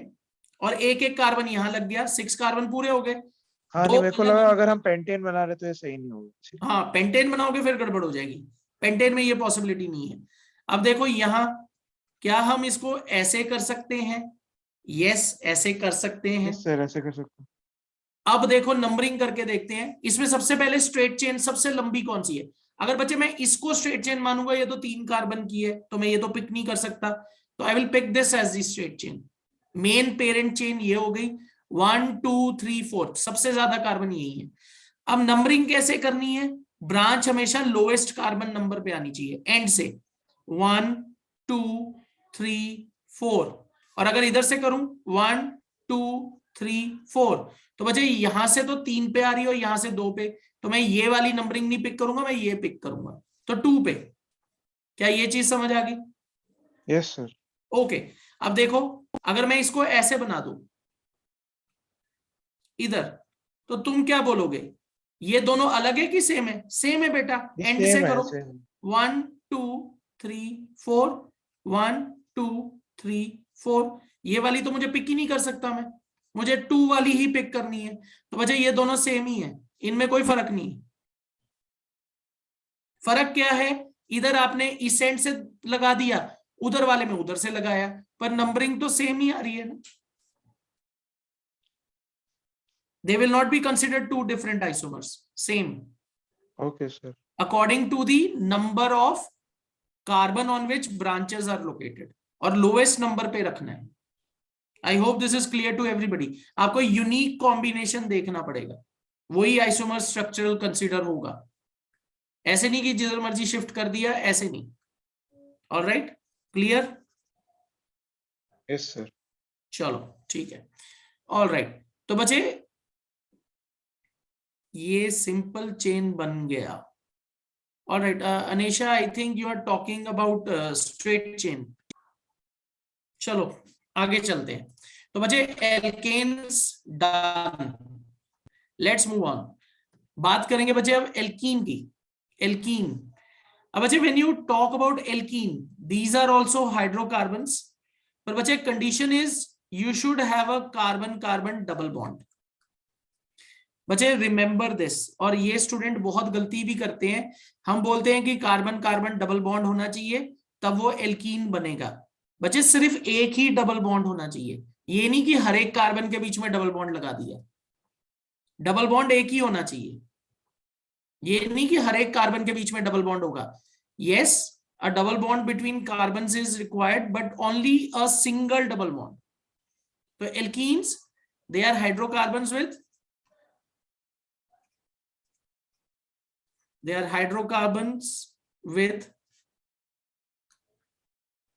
और एक एक कार्बन यहां लग गया, 6 कार्बन पूरे हो गए। हाँ, नहीं दो मेरे को अलग लगा अलग, अगर हम पेंटेन बना रहे तो ये सही नहीं होगा। हाँ पेंटेन बनाओगे फिर गड़बड़ हो जाएगी, पेंटेन में ये पॉसिबिलिटी नहीं है। अब देखो यहां, क्या हम इसको ऐसे कर सकते हैं? यस ऐसे कर सकते हैं। यस सर, ऐसे कर सकते अब देखो नंबरिंग करके देखते हैं, इसमें सबसे पहले स्ट्रेट चेन सबसे लंबी कौन सी है? अगर बच्चे मैं इसको स्ट्रेट चेन मानूंगा, ये तो 3 कार्बन की है, तो मैं ये तो पिक नहीं कर सकता, तो I will pick this as the straight chain. Main parent chain ये हो गई, 1 2 3 4, सबसे ज्यादा कार्बन यही है। अब नंबरिंग कैसे करनी है? ब्रांच हमेशा लोएस्ट कार्बन नंबर पे आनी चाहिए, एंड से 1 2 3 4। और अगर इधर से करूं 1 2 3 4, तो बच्चे यहां से तो 3 पे आ रही है और यहां से 2 पे, तो मैं ये वाली नंबरिंग नहीं पिक करूंगा, मैं ये पिक करूंगा, तो 2 पे। क्या ये चीज समझ आ गई? Yes sir. ओके। अब देखो, अगर मैं इसको ऐसे बना दूं इधर, तो तुम क्या बोलोगे? ये दोनों अलग है कि सेम है? सेम है बेटा, एंड से सेम है करो, सेम। 1 2 3 4, 1 2 3 4। ये वाली तो मुझे पिक ही नहीं कर सकता मैं, मुझे 2 वाली ही पिक करनी है, तो बच्चे ये दोनों सेम ही है, इनमें कोई फर्क नहीं है। फर्क क्या है? इधर आपने इस एंड से लगा दिया, उधर वाले में उधर से लगाया, पर नंबरिंग तो सेम ही आ रही है ना। They will not be considered two different isomers, same, okay sir. according to the number of carbon on which branches are located, और lowest number पे रखना है। I hope this is clear to everybody। आपको unique combination देखना पड़ेगा, वही isomer structural consider होगा, ऐसे नहीं कि जिधर मर्जी शिफ्ट कर दिया, ऐसे नहीं। Alright, clear? Yes sir. चलो ठीक है। ऑलराइट, तो बचे ये सिंपल चेन बन गया। Alright Anisha, I think you are talking about straight chain. चलो आगे चलते हैं। तो बचे alkanes done, let's move on. बात करेंगे बच्चे अब एल्कीन की। एल्कीन, अब बच्चे when you talk about alkene, these are also hydrocarbons, पर बच्चे condition is you should have a carbon carbon double bond. बच्चे रिमेंबर दिस, और ये स्टूडेंट बहुत गलती भी करते हैं। हम बोलते हैं कि कार्बन कार्बन डबल बॉन्ड होना चाहिए, तब वो एल्कीन बनेगा। बच्चे सिर्फ एक ही डबल बॉन्ड होना चाहिए, ये नहीं कि हर एक कार्बन के बीच में डबल बॉन्ड लगा दिया। डबल बॉन्ड एक ही होना चाहिए, ये नहीं कि हर एक कार्बन के बीच में डबल बॉन्ड होगा। Yes, a double bond between carbons is required, but only a single double bond. तो alkenes, they are hydrocarbons with, they are hydrocarbons with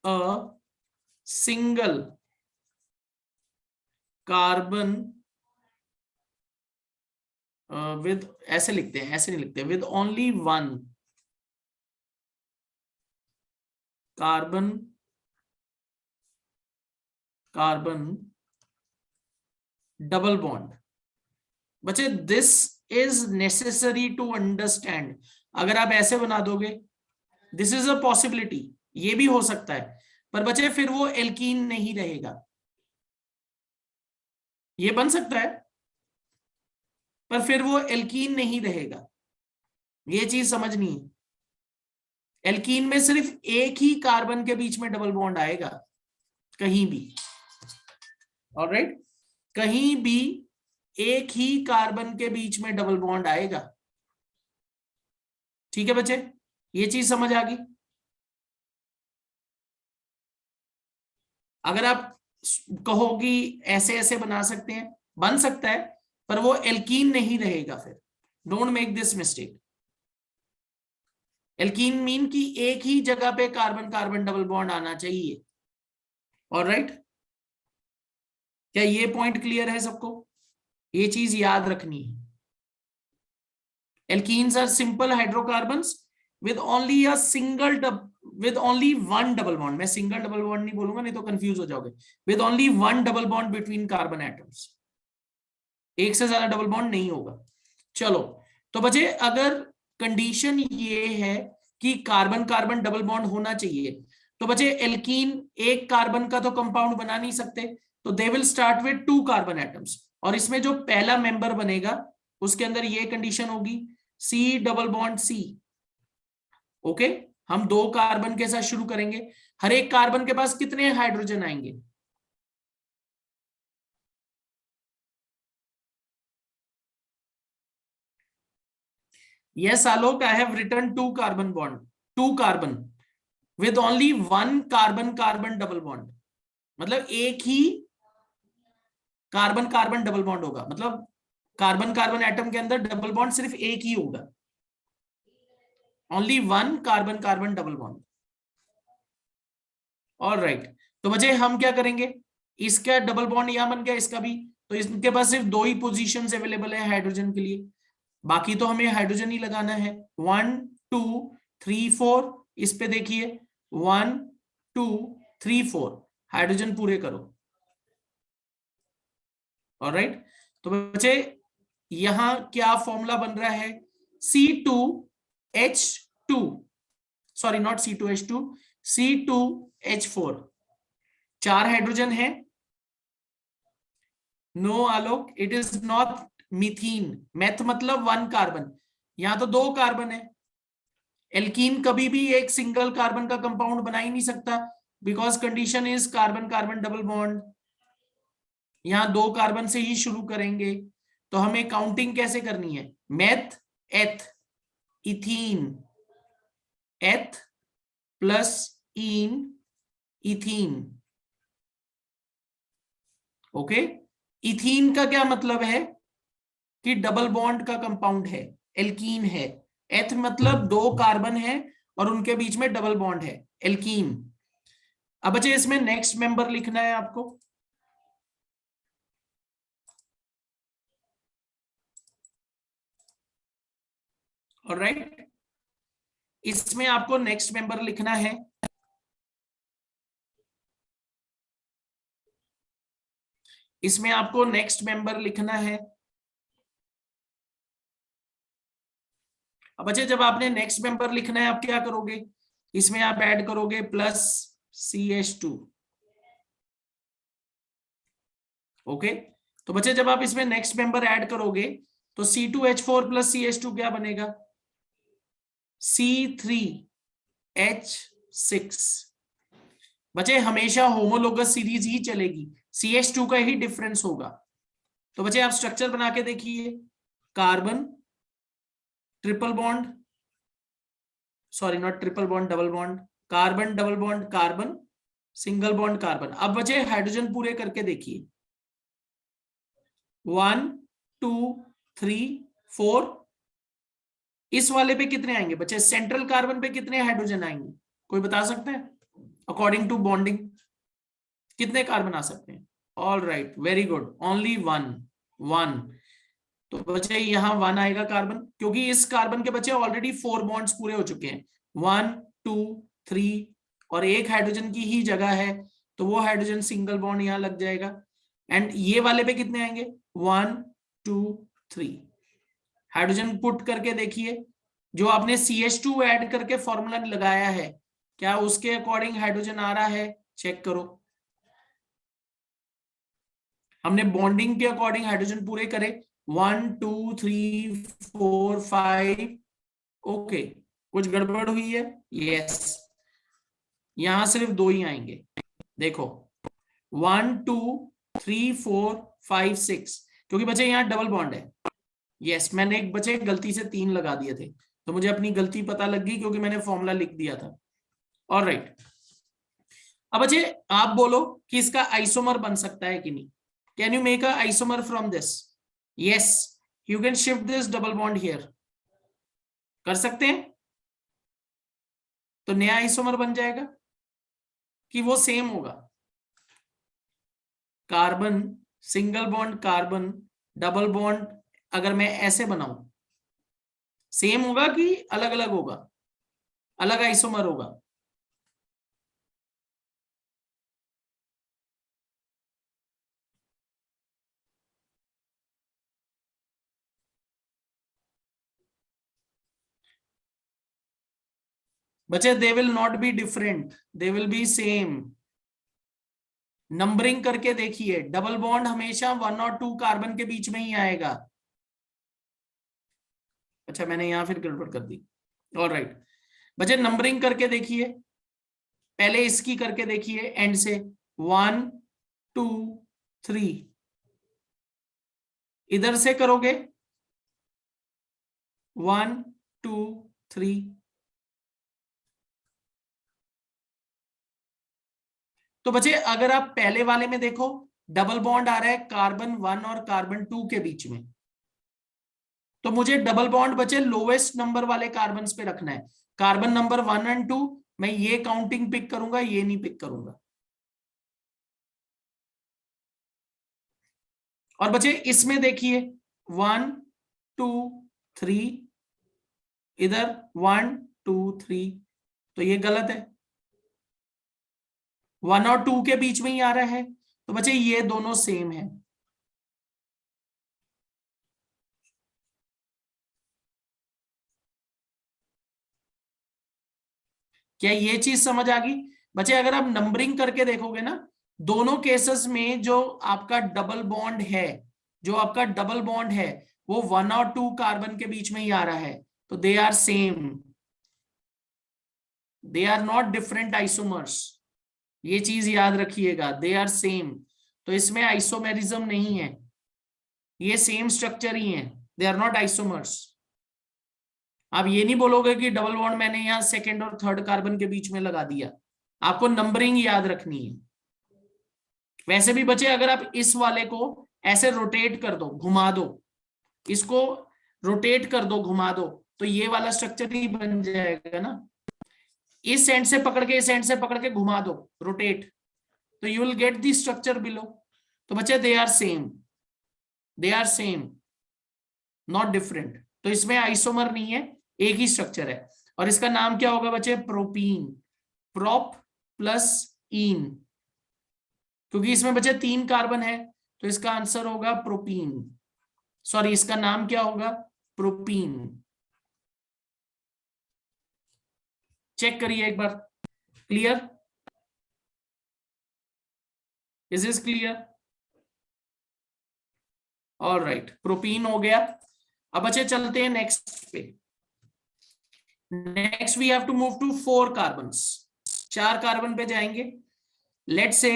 a single carbon with, ऐसे लिखते हैं, ऐसे नहीं लिखते, with only one carbon double bond। बच्चे this is necessary to understand. अगर आप ऐसे बना दोगे, दिस इज अ पॉसिबिलिटी, ये भी हो सकता है, पर बच्चे फिर वो एल्कीन नहीं रहेगा। ये बन सकता है, पर फिर वो एल्कीन नहीं रहेगा, ये चीज समझनी है। एल्कीन में सिर्फ एक ही कार्बन के बीच में डबल बॉन्ड आएगा, कहीं भी। ऑलराइट, कहीं भी एक ही कार्बन के बीच में डबल बॉन्ड आएगा। ठीक है बच्चे, ये चीज समझ आ गई? अगर आप कहो कि ऐसे ऐसे बना सकते हैं, बन सकता है, पर वो एल्कीन नहीं रहेगा फिर। Don't make this mistake. Alkene mean कि एक ही जगह पे कार्बन कार्बन डबल बॉन्ड आना चाहिए। ऑलराइट, क्या ये पॉइंट क्लियर है सबको? ये चीज याद रखनी है। Alkenes are simple hydrocarbons with only a single with only one double bond। मैं सिंगल डबल बॉन्ड नहीं बोलूंगा, नहीं तो कंफ्यूज हो जाओगे। with only one double bond between carbon atoms, एक से ज्यादा डबल बॉन्ड नहीं होगा। चलो, तो बच्चे अगर कंडीशन ये है कि कार्बन कार्बन डबल बॉन्ड होना चाहिए, तो बच्चे एल्कीन एक कार्बन का तो कंपाउंड बना नहीं सकते, तो they will start with 2 carbon atoms, और इसमें जो पहला मेंबर बनेगा उसके अंदर ये कंडीशन होगी, C double bond C. Okay, हम 2 कार्बन के साथ शुरू करेंगे। हर एक कार्बन के पास कितने हाइड्रोजन आएंगे? Yes, Alok, I have written 2 carbon bond, 2 carbon with only 1 carbon carbon double bond. मतलब एक ही कार्बन कार्बन डबल बॉन्ड होगा, मतलब कार्बन कार्बन एटम के अंदर डबल बॉन्ड सिर्फ एक ही होगा, only 1 carbon carbon double bond. Alright, तो बच्चे हम क्या करेंगे, इसका डबल बॉन्ड यहां बन गया, इसका भी, तो इसके पास सिर्फ 2 ही पोजीशंस अवेलेबल है हाइड्रोजन के लिए, बाकी तो हमें हाइड्रोजन ही लगाना है। 1 2 3 4, इस पे देखिए 1 2 3 4 हाइड्रोजन पूरे करो। ऑलराइट, तो बच्चे यहां क्या फॉर्मूला बन रहा है, C2H2, sorry not C2H2, C2H4, 4 hydrogen है। No Alok, it is not methene, meth मतलब 1 कार्बन, यहां तो 2 कार्बन है। एल्कीन कभी भी एक सिंगल कार्बन का कंपाउंड बना ही नहीं सकता, because condition is carbon carbon double bond, यहां 2 कार्बन से ही शुरू करेंगे। तो हमें काउंटिंग कैसे करनी है, मेथ एथ इथीन, एथ प्लस इन इथीन। ओके, इथीन का क्या मतलब है कि डबल बॉन्ड का कंपाउंड है, एल्कीन है। एथ मतलब 2 कार्बन है और उनके बीच में डबल बॉन्ड है, एल्कीन। अब बच्चे इसमें नेक्स्ट मेंबर लिखना है आपको, ऑलराइट, इसमें आपको नेक्स्ट मेंबर लिखना है, इसमें आपको नेक्स्ट मेंबर लिखना है। अब बच्चे जब आपने नेक्स्ट मेंबर लिखना है, आप क्या करोगे, इसमें आप ऐड करोगे प्लस CH2। ओके, तो बच्चे जब आप इसमें नेक्स्ट मेंबर ऐड करोगे तो C2H4 प्लस CH2 क्या बनेगा, C3H6। बच्चे हमेशा होमोलोगस सीरीज ही चलेगी, CH2 का ही डिफरेंस होगा। तो बच्चे आप स्ट्रक्चर बना के देखिए, carbon triple bond, sorry not triple bond, double bond, carbon double bond carbon, single bond carbon. अब बच्चे हाइड्रोजन पूरे करके देखिए, 1 2 3 4, इस वाले पे कितने आएंगे बच्चे, सेंट्रल कार्बन पे कितने हाइड्रोजन आएंगे, कोई बता सकते हैं, अकॉर्डिंग टू बॉन्डिंग कितने कार्बन आ सकते हैं। All right, very good, only 1 1। तो बच्चे यहाँ 1 आएगा कार्बन, क्योंकि इस कार्बन के बच्चे ऑलरेडी 4 बॉन्ड्स पूरे हो चुके हैं, 1 2 3, और एक हाइड्रोजन की ही जगह है, तो वो हाइड्रोजन सिंगल बॉन्ड यहाँ लग जाएगा। एंड ये वाले पे कितने आएंगे, 1 2 3, हाइड्रोजन पुट करके देखिए, जो आपने CH2 ऐड करके फॉर्मूला लगाया है, क्या उसके अकॉर्डिंग हाइड्रोजन आ रहा है, चेक करो। हमने बॉन्डिंग के अकॉर्डिंग हाइड्रोजन पूरे करे, 1 2 3 4 5, ओके, कुछ गड़बड़ हुई है, यस, यहां सिर्फ 2 ही आएंगे, देखो 1 2 3 4 5 6, क्योंकि बच्चे यहाँ डबल बॉन्ड है। यस, मैंने एक बच्चे गलती से 3 लगा दिए थे, तो मुझे अपनी गलती पता लग गई क्योंकि मैंने फॉर्मूला लिख दिया था। ऑलराइट, अब बच्चे आप बोलो कि इसका आइसोमर बन सकता है कि नहीं, can you make a isomer from this, yes, you can shift this double bond here, कर सकते हैं, तो नया आइसोमर बन जाएगा कि वो सेम होगा, carbon single bond carbon double bond, अगर मैं ऐसे बनाऊं सेम होगा कि अलग अलग होगा, अलग आइसोमर होगा। बच्चे they will not be different, they will be same. Numbering करके देखिए, डबल बॉन्ड हमेशा 1 और 2 कार्बन के बीच में ही आएगा। अच्छा, मैंने यहां फिर गड़बड़ कर दी। ऑलराइट, बच्चे नंबरिंग करके देखिए, पहले इसकी करके देखिए एंड से, 1 2 3, इधर से करोगे 1 2 3। तो बच्चे अगर आप पहले वाले में देखो डबल बॉन्ड आ रहा है कार्बन 1 और कार्बन 2 के बीच में, तो मुझे डबल बॉन्ड बचे लोवेस्ट नंबर वाले कार्बन पे रखना है। कार्बन नंबर 1 एंड 2 मैं ये काउंटिंग पिक करूंगा, ये नहीं पिक करूंगा। और बच्चे इसमें देखिए 1 2 3, इधर 1 2 3, तो ये गलत है। 1 और 2 के बीच में ही आ रहा है, तो बच्चे ये दोनों सेम है। क्या ये चीज समझ आ गई बच्चे? अगर आप नंबरिंग करके देखोगे ना, दोनों केसेस में जो आपका डबल बॉन्ड है, जो आपका डबल बॉन्ड है वो 1 और 2 कार्बन के बीच में ही आ रहा है, तो they are same, they are not different isomers. ये चीज याद रखिएगा, दे आर सेम। तो इसमें आइसोमेरिज्म नहीं है, ये सेम स्ट्रक्चर ही है, दे आर नॉट आइसोमर्स। आप ये नहीं बोलोगे कि डबल बॉन्ड मैंने यहां सेकेंड और थर्ड कार्बन के बीच में लगा दिया, आपको नंबरिंग याद रखनी है। वैसे भी बचे अगर आप इस वाले को ऐसे रोटेट कर दो, घुमा दो, इसको रोटेट कर दो, घुमा दो, तो ये वाला स्ट्रक्चर ही बन जाएगा ना। इस एंड से पकड़ के इस एंड से पकड़ के घुमा दो, रोटेट, तो you will get the structure below. तो बच्चे they are same, they are same, not different. तो इसमें आइसोमर नहीं है, एक ही स्ट्रक्चर है। और इसका नाम क्या होगा बच्चे? प्रोपीन, प्रोप प्लस इन, क्योंकि इसमें बच्चे 3 कार्बन है, तो इसका आंसर होगा प्रोपीन। सॉरी, इसका नाम क्या होगा? प्रोपीन। चेक करिए एक बार। Clear? Is this clear? All right, propene हो गया। अब बच्चे चलते हैं नेक्स्ट पे। Next we have to move to 4 carbons, 4 carbon पे जाएंगे। लेट्स से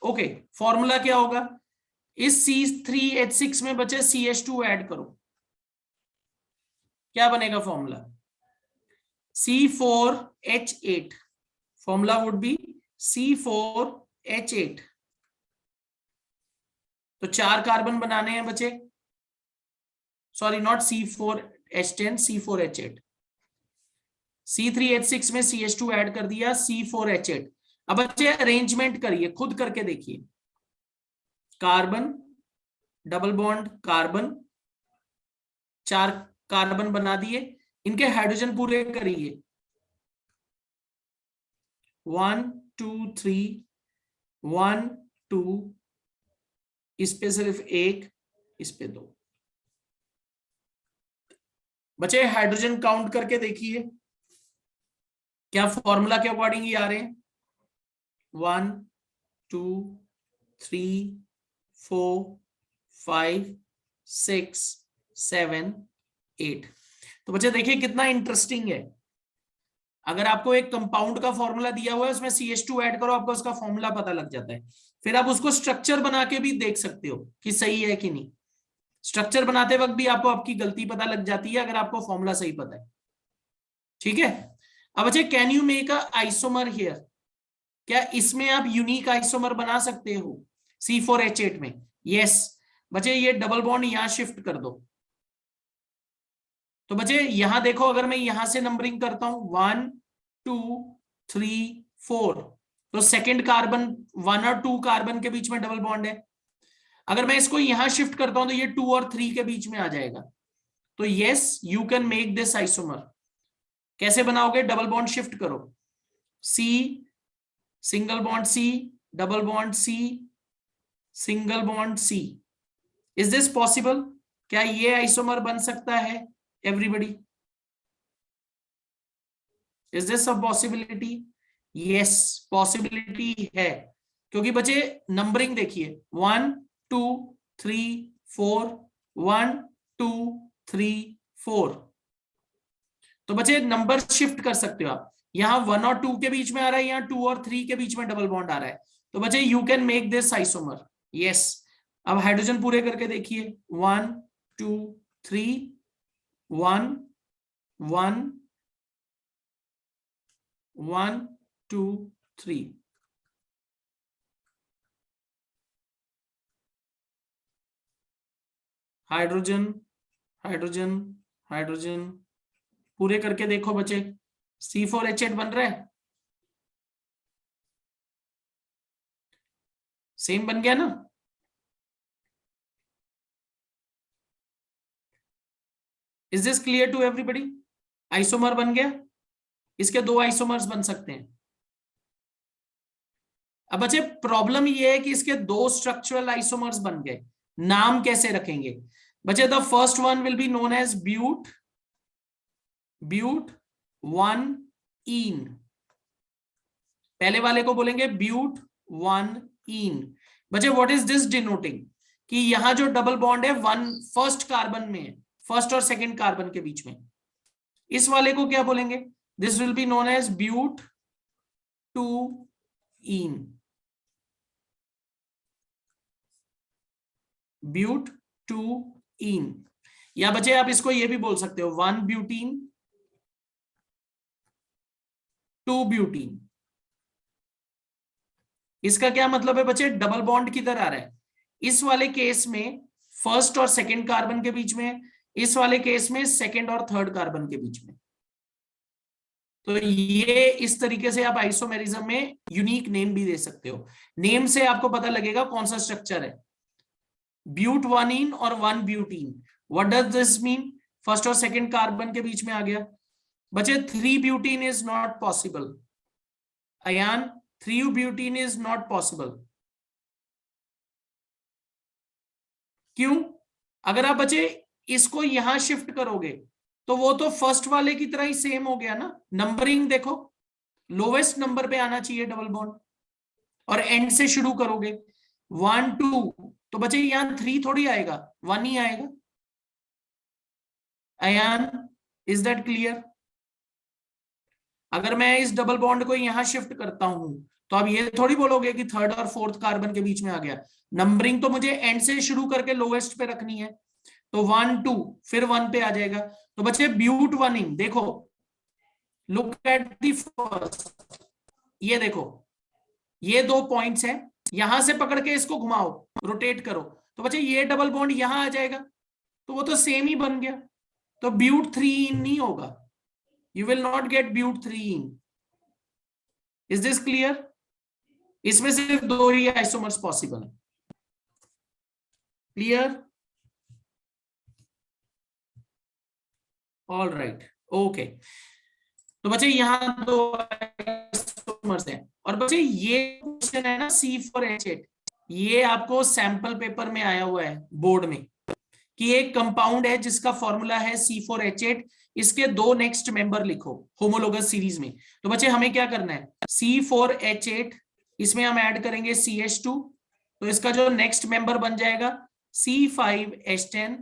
ओके, फॉर्मूला क्या होगा? इस C3H6 में बचे CH2 ऐड करो, क्या बनेगा formula? C4H8, formula would be C4H8। तो 4 कार्बन बनाने हैं बचे, sorry not C4H10, C4H8। C3H6 में CH2 ऐड कर दिया, C4H8। अब बच्चे अरेंजमेंट करिए, खुद करके देखिए। Carbon, double bond carbon, 4 carbon बना दिए, इनके हाइड्रोजन पूरे करिए। 1 2 3, 1 2, इस पे सिर्फ 1, इस पे 2। बच्चे हाइड्रोजन काउंट करके देखिए, क्या फॉर्मूला के अकॉर्डिंग ही आ रहे हैं? 1 2 3 4 5 6 7 8। तो बच्चे देखिए कितना इंटरेस्टिंग है। अगर आपको एक कंपाउंड का फॉर्मूला दिया हुआ है, उसमें CH2 ऐड करो, आपको उसका फॉर्मूला पता लग जाता है। फिर आप उसको स्ट्रक्चर बना के भी देख सकते हो कि सही है कि नहीं। स्ट्रक्चर बनाते वक्त भी आपको आपकी गलती पता लग जाती है, अगर आपको फॉर्मूला सही पता है। ठीक है? अब बच्चे can you make a isomer here? क्या इसमें आप यूनिक आइसोमर बना सकते हो C4H8 में? यस बच्चे, ये डबल बॉन्ड यहां शिफ्ट कर दो। तो बच्चे यहां देखो, अगर मैं यहां से नंबरिंग करता हूं 1 2 3 4, तो सेकेंड कार्बन 1 और 2 कार्बन के बीच में डबल बॉन्ड है। अगर मैं इसको यहां शिफ्ट करता हूं तो ये 2 और 3 के बीच में आ जाएगा। तो yes, you can make this isomer. कैसे बनाओगे? डबल बॉन्ड शिफ्ट करो, C, single bond C, double bond C, single bond C। Is this possible? क्या ये आइसोमर बन सकता है everybody? Is this a possibility? Yes, possibility है। क्योंकि बच्चे नंबरिंग देखिए 1 2 3 4, 1 2 3 4। तो बच्चे नंबर शिफ्ट कर सकते हो आप। यहां 1 और 2 के बीच में आ रहा है, यहां 2 और 3 के बीच में डबल बॉन्ड आ रहा है। तो बच्चे you can make this isomer. Yes, अब हाइड्रोजन पूरे करके देखिए 1 2 3, 1 1 1 2 3 हाइड्रोजन हाइड्रोजन हाइड्रोजन पूरे करके देखो बच्चे, C4H8 बन रहा है, सेम बन गया ना। Is this clear to everybody? Isomer बन गया, इसके दो आइसोमर्स बन सकते हैं। अब बच्चे प्रॉब्लम ये है कि इसके दो स्ट्रक्चरल आइसोमर्स बन गए, नाम कैसे रखेंगे? बच्चे the first one will be known as but, but 1-ईन, पहले वाले को बोलेंगे ब्यूट 1-ईन। बच्चे व्हाट इज दिस डिनोटिंग? कि यहां जो डबल बॉन्ड है वन फर्स्ट कार्बन में है, फर्स्ट और सेकंड कार्बन के बीच में, इस वाले को क्या बोलेंगे? This will be known as but 2-ईन, ब्यूट 2-ईन। या बच्चे आप इसको ये भी बोल सकते हो 1-ब्यूटीन 2-ब्यूटीन। इसका क्या मतलब है बच्चे? डबल बॉन्ड किधर आ रहा है? इस वाले केस में फर्स्ट और सेकंड कार्बन के बीच में, इस वाले केस में सेकंड और थर्ड कार्बन के बीच में। तो ये इस तरीके से आप आइसोमेरिज्म में यूनिक नेम भी दे सकते हो। नेम से आपको पता लगेगा कौन सा स्ट्रक्चर है। ब्यूट 1-ईन और 1-ब्यूटीन, what does this mean? First और सेकंड कार्बन के बीच में आ गया। बच्चे 3-ब्यूटीन इज नॉट पॉसिबल। अयान 3-ब्यूटीन इज नॉट पॉसिबल। क्यों? अगर आप बच्चे इसको यहां शिफ्ट करोगे तो वो तो फर्स्ट वाले की तरह ही सेम हो गया ना। नंबरिंग देखो, लोवेस्ट नंबर पे आना चाहिए डबल बॉन्ड, और एंड से शुरू करोगे 1-2, तो बच्चे यहां 3 थोड़ी आएगा, 1 ही आएगा। Ayan is that clear? अगर मैं इस डबल बॉन्ड को यहां शिफ्ट करता हूं तो आप ये थोड़ी बोलोगे कि थर्ड और फोर्थ कार्बन के बीच में आ गया। नंबरिंग तो मुझे एंड से शुरू करके लोवेस्ट पे रखनी है, तो 1-2 फिर 1 पे आ जाएगा। तो बच्चे ब्यूट 1-ईन देखो, लुक एट दी फर्स्ट, ये देखो, ये 2 पॉइंट्स हैं, यहां से पकड़ के इसको घुमाओ, रोटेट करो, तो बच्चे ये डबल बॉन्ड यहां आ जाएगा, तो वो तो सेम ही बन गया। तो ब्यूट 3-ईन नहीं होगा, you will not get ब्यूट 3-ईन। is this clear? इसमें सिर्फ 2 ही आइसोमर्स पॉसिबल है। क्लियर? All right, okay. तो बच्चे यहाँ 2 आइसोमर्स हैं। और बच्चे ये क्वेश्चन है ना C4H8, ये आपको सैंपल पेपर में आया हुआ है बोर्ड में, कि एक कंपाउंड है जिसका फॉर्मूला है C4H8, इसके 2 नेक्स्ट मेंबर लिखो होमोलोगस सीरीज में। तो बच्चे हमें क्या करना है? C4H8, इसमें हम ऐड करेंगे CH2, तो इसका जो नेक्स्ट मेंबर बन जाएगा C5H10।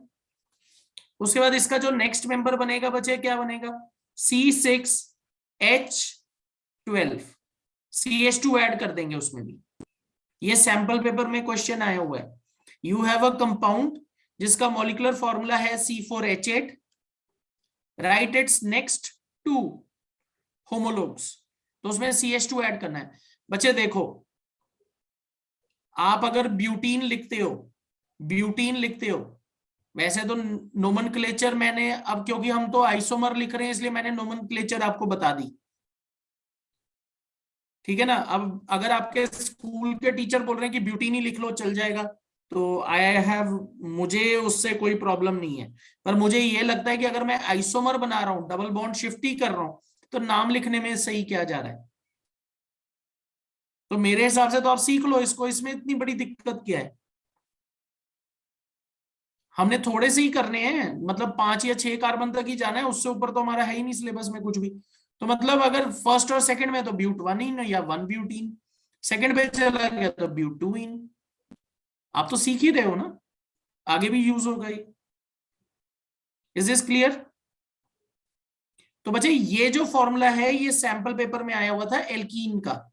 उसके बाद इसका जो नेक्स्ट मेंबर बनेगा बच्चे क्या बनेगा? C6H12, CH2 ऐड कर देंगे उसमें भी। ये सैंपल पेपर में क्वेश्चन आया हुआ है। यू हैव अ कंपाउंड जिसका मॉलिक्यूलर फॉर्मूला है C4H8, राइट इट्स नेक्स्ट 2 होमोलोग्स, तो उसमें CH2 ऐड करना है। बच्चे देखो, आप अगर ब्यूटीन लिखते हो, ब्यूटीन लिखते हो, वैसे तो नोमेनक्लेचर मैंने, अब क्योंकि हम तो आइसोमर लिख रहे हैं इसलिए मैंने नोमेनक्लेचर आपको बता दी, ठीक है ना। अब अगर आपके स्कूल के टीचर बोल रहे हैं कि ब्यूटीन ही लिख लो चल जाएगा, तो आई हैव, मुझे उससे कोई प्रॉब्लम नहीं है। पर मुझे ये लगता है कि अगर मैं आइसोमर बना रहा हूं, डबल बॉन्ड शिफ्ट ही कर रहा हूं, तो नाम लिखने में सही क्या जा रहा है? तो मेरे हिसाब से तो आप सीख लो इसको, इसमें इतनी बड़ी दिक्कत क्या है? हमने थोड़े से ही करने हैं, मतलब 5 या 6 कार्बन तक ही जाना है, उससे ऊपर तो हमारा है ही नहीं सिलेबस में कुछ भी। तो मतलब अगर फर्स्ट और सेकंड में तो ब्यूट 1-ईन या 1-ब्यूटीन, सेकंड पे चला गया तो ब्यूट 2-ईन। आप तो सीख ही रहे हो ना, आगे भी यूज होगा ही। Is this clear? तो बच्चे ये जो फॉर्मूला है ये सैंपल पेपर में आया हुआ था एल्कीन का,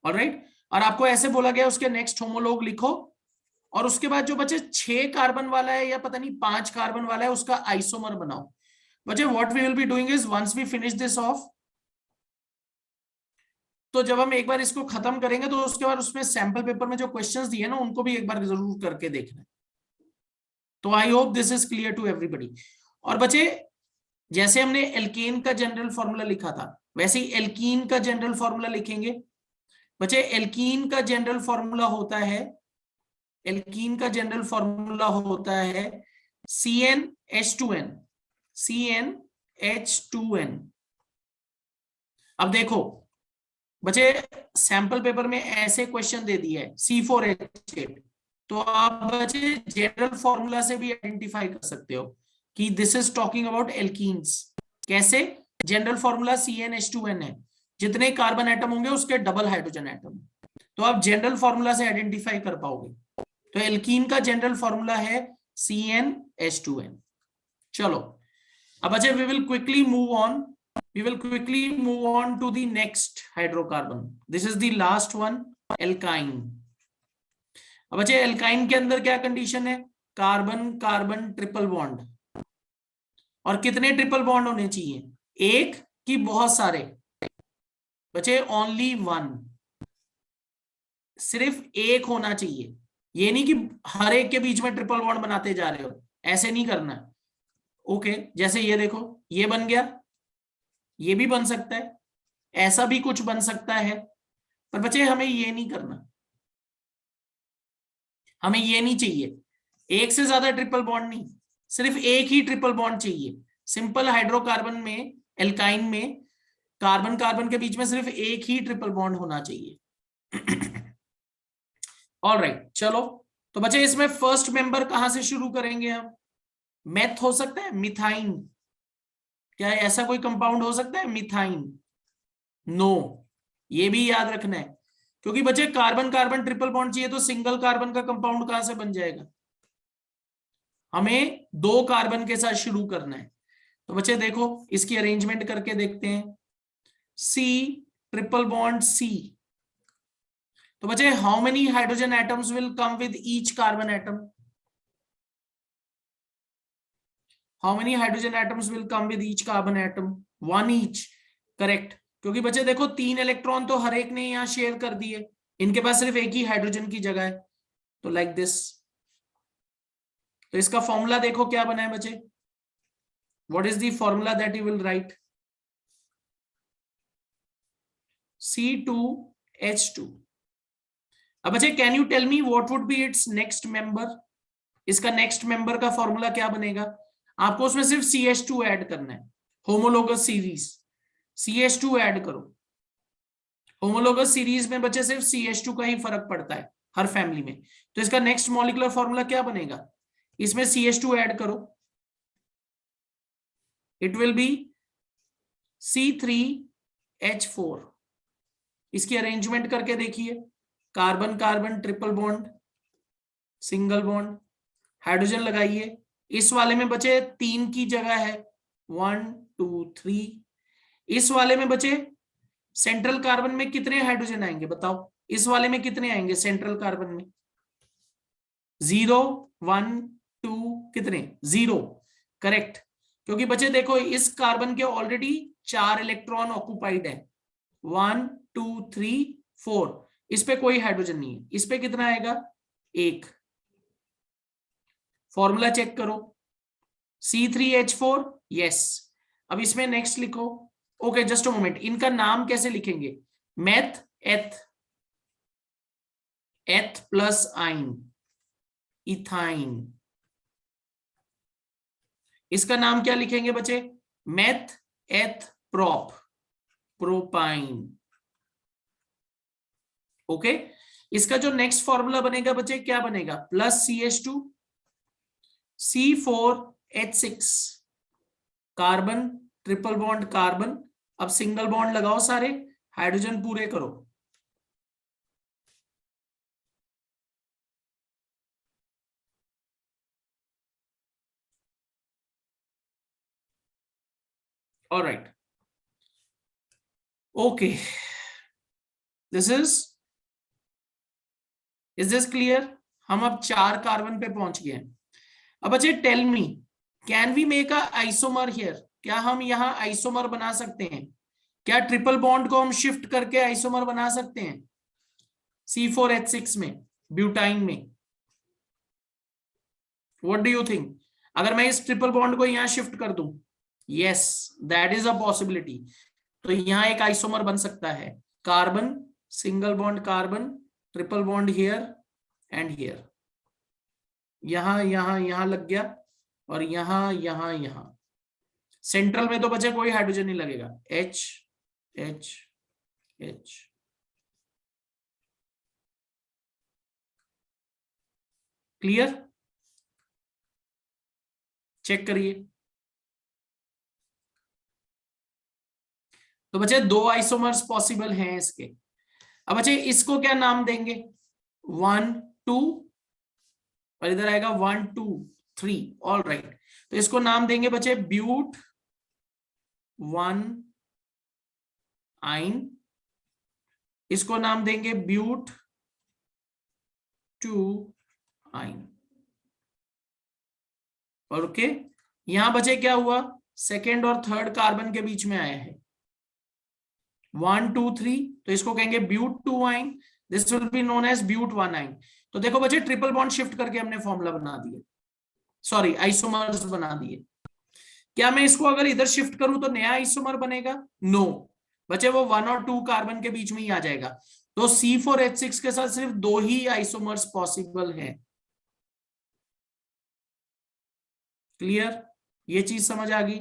ऑलराइट। और आपको ऐसे बोला गया उसके नेक्स्ट होमोलोग लिखो, और उसके बाद जो बच्चे 6 कार्बन वाला है या पता नहीं 5 कार्बन वाला है उसका आइसोमर बनाओ। बच्चे what we will be doing is once we finish this off, तो जब हम एक बार इसको खत्म करेंगे तो उसके बाद उसमें सैंपल पेपर में जो क्वेश्चंस दिए ना उनको भी एक बार जरूर करके देखना। तो I hope this is clear to everybody. और बच्चे जैसे हमने एल्केन का जनरल फॉर्मूला लिखा था वैसे ही एल्कीन का जनरल फॉर्मूला लिखेंगे। बच्चे एल्कीन का जनरल फॉर्मूला होता है, एल्कीन का जनरल फॉर्मूला होता है CnH2n, CnH2n। अब देखो बच्चे सैंपल पेपर में ऐसे क्वेश्चन दे दिया है C4H8, तो आप बच्चे जनरल फॉर्मूला से भी आइडेंटिफाई कर सकते हो कि this is talking about alkenes. कैसे? जनरल फॉर्मूला CnH2n है, जितने कार्बन एटम होंगे उसके डबल हाइड्रोजन एटम, तो आप जनरल फॉर्मूला से आइडेंटिफाई कर पाओगे। तो एल्कीन का जनरल फॉर्मूला है CnH2n। चलो अब अच्छा we will quickly move on to the next hydrocarbon. This is the last one, alkyne. अब अच्छा एल्काइन के अंदर क्या कंडीशन है? Carbon carbon triple bond. और कितने ट्रिपल बॉन्ड होने चाहिए? एक कि बहुत सारे? बच्चे ओनली वन, सिर्फ एक होना चाहिए। ये नहीं कि हर एक के बीच में ट्रिपल बॉन्ड बनाते जा रहे हो, ऐसे नहीं करना। ओके जैसे ये देखो ये बन गया, ये भी बन सकता है, ऐसा भी कुछ बन सकता है, पर बच्चे हमें ये नहीं करना, हमें ये नहीं चाहिए। एक से ज्यादा ट्रिपल बॉन्ड नहीं, सिर्फ एक ही ट्रिपल बॉन्ड चाहिए। सिंपल हाइड्रोकार्बन में, एल्काइन में कार्बन कार्बन के बीच में सिर्फ एक ही ट्रिपल बॉन्ड होना चाहिए। ऑलराइट चलो, तो बच्चे इसमें फर्स्ट मेंबर कहां से शुरू करेंगे हम? मेथ हो सकता है, मिथाइन, क्या ऐसा कोई कंपाउंड हो सकता है मिथाइन? नो, ये भी याद रखना है, क्योंकि बच्चे कार्बन कार्बन ट्रिपल बॉन्ड चाहिए तो सिंगल कार्बन का कंपाउंड कहां से बन जाएगा? हमें दो कार्बन के साथ शुरू करना है। तो बच्चे देखो इसकी अरेंजमेंट करके देखते हैं, C ट्रिपल बॉन्ड C। तो बच्चे how many hydrogen atoms will come with each carbon atom? How many hydrogen atoms will come with each carbon atom? One each, correct. क्योंकि बच्चे देखो 3 इलेक्ट्रॉन तो हर एक ने यहां शेयर कर दिए, इनके पास सिर्फ एक ही हाइड्रोजन की जगह है, तो लाइक दिस। तो इसका फॉर्मूला देखो क्या बना है बच्चे, what is the formula that you will write? C2H2। अब बच्चे can you tell me what would be its next member? इसका नेक्स्ट मेंबर का फॉर्मूला क्या बनेगा? आपको उसमें सिर्फ CH2 ऐड करना है, होमोलोगस सीरीज, CH2 ऐड करो। होमोलोगस सीरीज में बच्चे सिर्फ CH2 का ही फर्क पड़ता है हर फैमिली में। तो इसका नेक्स्ट मॉलिक्यूलर फॉर्मूला क्या बनेगा? इसमें CH2 ऐड करो, इट विल बी C3H4। इसकी अरेंजमेंट करके देखिए, carbon carbon triple bond, single bond, hydrogen लगाइए। इस वाले में बचे 3 की जगह है 1 2 3। इस वाले में बचे सेंट्रल कार्बन में कितने हाइड्रोजन आएंगे बताओ? इस वाले में कितने आएंगे सेंट्रल कार्बन में? 0 1 2 कितने? 0, करेक्ट। क्योंकि बच्चे देखो इस कार्बन के ऑलरेडी 4 इलेक्ट्रॉन ऑक्युपाइड है, 1 2 3 4। इस पे कोई हाइड्रोजन नहीं है, इस पे कितना आएगा? 1। फॉर्मूला चेक करो, C3H4, यस। अब इसमें नेक्स्ट लिखो, ओके जस्ट अ मोमेंट, इनका नाम कैसे लिखेंगे? मेथ एथ, एथ प्लस आइन, इथाइन। इसका नाम क्या लिखेंगे बच्चे? Meth eth prop, propyne. Okay इसका जो नेक्स्ट फॉर्मूला बनेगा बच्चे क्या बनेगा? Plus CH2 C4H6, carbon triple bond carbon. अब सिंगल बॉन्ड लगाओ, सारे हाइड्रोजन पूरे करो। Alright, okay this is this clear? हम अब 4 कार्बन पे पहुंच गए हैं। अब बच्चे tell me, can we make a isomer here? क्या हम यहाँ आइसोमर बना सकते हैं? क्या ट्रिपल बॉन्ड को हम शिफ्ट करके आइसोमर बना सकते हैं C4H6 में, ब्यूटाइन में? What do you think? अगर मैं इस ट्रिपल बॉन्ड को यहां शिफ्ट कर दूं, yes that is a possibility, तो यहां एक आइसोमर बन सकता है, carbon single bond carbon, triple bond here and here, यहां यहां यहां लग गया, और यहां यहां यहां सेंट्रल में तो बचे कोई हाइड्रोजन नहीं लगेगा, H H H। Clear? Check करिए। तो बचे 2 आइसोमर्स पॉसिबल हैं इसके। अब बचे इसको क्या नाम देंगे? 1 2, और इधर आएगा 1 2 3। ऑल राइट, तो इसको नाम देंगे बचे ब्यूट 1 आइन, इसको नाम देंगे ब्यूट 2 आइन। और ओके, यहां बचे क्या हुआ, सेकेंड और थर्ड कार्बन के बीच में आया है 1 2 3, तो इसको कहेंगे but 2 yne, this will be known as but 1 yne. तो देखो बच्चे, ट्रिपल बॉन्ड शिफ्ट करके हमने फॉर्मूला बना दिए, सॉरी आइसोमर्स बना दिए। क्या मैं इसको अगर इधर शिफ्ट करूं तो नया आइसोमर बनेगा? नो बच्चे, वो 1 और 2 कार्बन के बीच में ही आ जाएगा। तो C4H6 के साथ सिर्फ 2 ही आइसोमर्स पॉसिबल हैं। क्लियर? ये चीज समझ आ गई?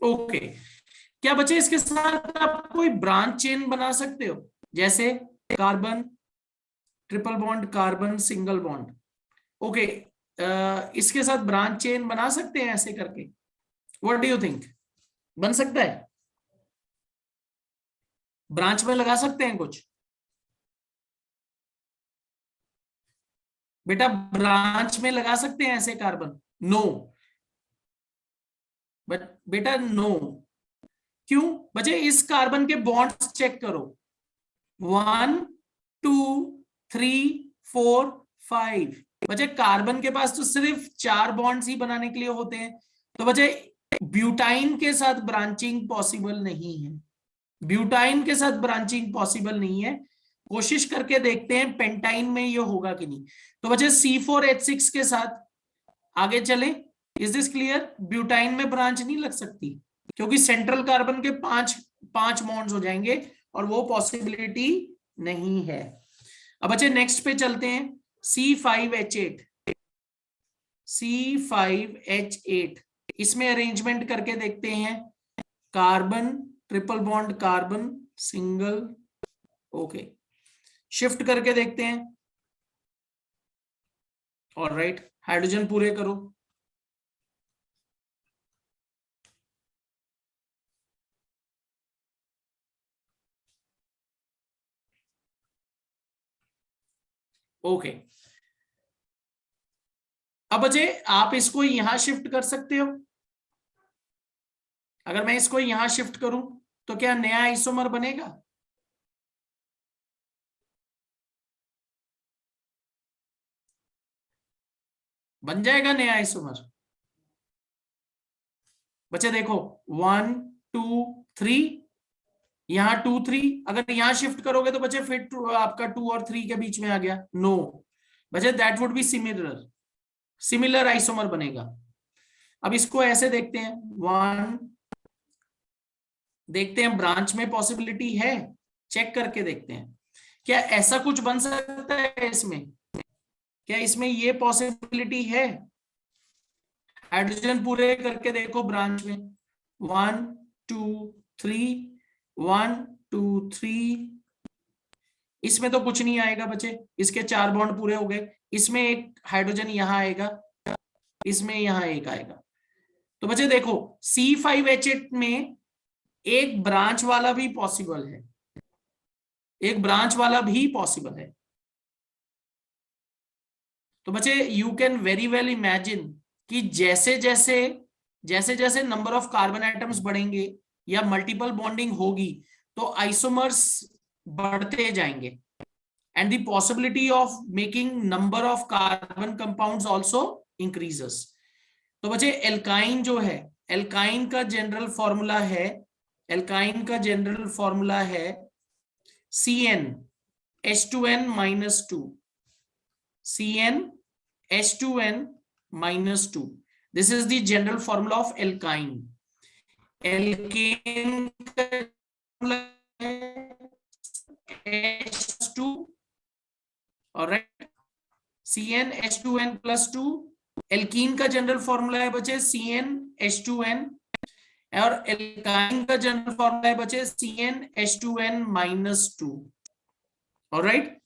ओके। क्या बच्चे इसके साथ आप कोई ब्रांच चेन बना सकते हो, जैसे carbon triple bond carbon single bond? Okay, इसके साथ ब्रांच चेन बना सकते हैं ऐसे करके? व्हाट डू यू थिंक, बन सकता है? ब्रांच में लगा सकते हैं कुछ? बेटा ब्रांच में लगा सकते हैं ऐसे कार्बन? नो बट बेटा नो। क्यों बच्चे? इस कार्बन के बॉन्ड्स चेक करो, 1 2 3 4 5। बच्चे कार्बन के पास तो सिर्फ 4 बॉन्ड्स ही बनाने के लिए होते हैं, तो बच्चे ब्यूटाइन के साथ ब्रांचिंग पॉसिबल नहीं है, ब्यूटाइन के साथ ब्रांचिंग पॉसिबल नहीं है। कोशिश करके देखते हैं पेंटाइन में ये होगा कि नहीं। तो बच्चे C4H6 के साथ आगे चले, इज दिस क्लियर? ब्यूटाइन में ब्रांच नहीं लग सकती, क्योंकि सेंट्रल कार्बन के 5 बॉन्ड्स हो जाएंगे, और वो पॉसिबिलिटी नहीं है। अब बच्चे नेक्स्ट पे चलते हैं, C5H8। C5H8 इसमें अरेंजमेंट करके देखते हैं, carbon triple bond carbon single, okay shift करके देखते हैं। ऑलराइट, हाइड्रोजन पूरे करो। ओके, अब बच्चे आप इसको यहां शिफ्ट कर सकते हो। अगर मैं इसको यहां शिफ्ट करूं तो क्या नया आइसोमर बनेगा? बन जाएगा नया आइसोमर। बच्चे देखो 1 2 3, यहां 2 3, अगर यहां शिफ्ट करोगे तो बच्चे फिर आपका 2 और 3 के बीच में आ गया, नो बच्चे that would be similar isomer बनेगा। अब इसको ऐसे देखते हैं, 1 देखते हैं ब्रांच में पॉसिबिलिटी है, चेक करके देखते हैं क्या ऐसा कुछ बन सकता है इसमें, क्या इसमें ये पॉसिबिलिटी है? हाइड्रोजन पूरे करके देखो ब्रांच में, 1 2 3 1 2 3, इसमें तो कुछ नहीं आएगा बच्चे, इसके 4 बॉन्ड पूरे हो गए, इसमें एक हाइड्रोजन यहां आएगा, इसमें यहां एक आएगा। तो बच्चे देखो C5H8 में एक ब्रांच वाला भी पॉसिबल है, एक ब्रांच वाला भी पॉसिबल है। तो बच्चे you can very well imagine कि जैसे जैसे नंबर ऑफ कार्बन एटम्स बढ़ेंगे या मल्टीपल बॉन्डिंग होगी, तो आइसोमर्स बढ़ते जाएंगे, and the possibility of making number of carbon compounds also increases. तो बच्चे एल्काइन जो है, एल्काइन का जनरल फॉर्मूला है, एल्काइन का जनरल फॉर्मूला है CN H2N minus 2, CN H2N minus 2. This is the general formula of alkyne. Alkane का formula है H2, alright, CN H2N plus 2. Alkene का जनरल फॉर्मूला है बच्चे CN H2N, और एल्काइन का जनरल फॉर्मूला है बच्चे CN H2N minus 2. Alright,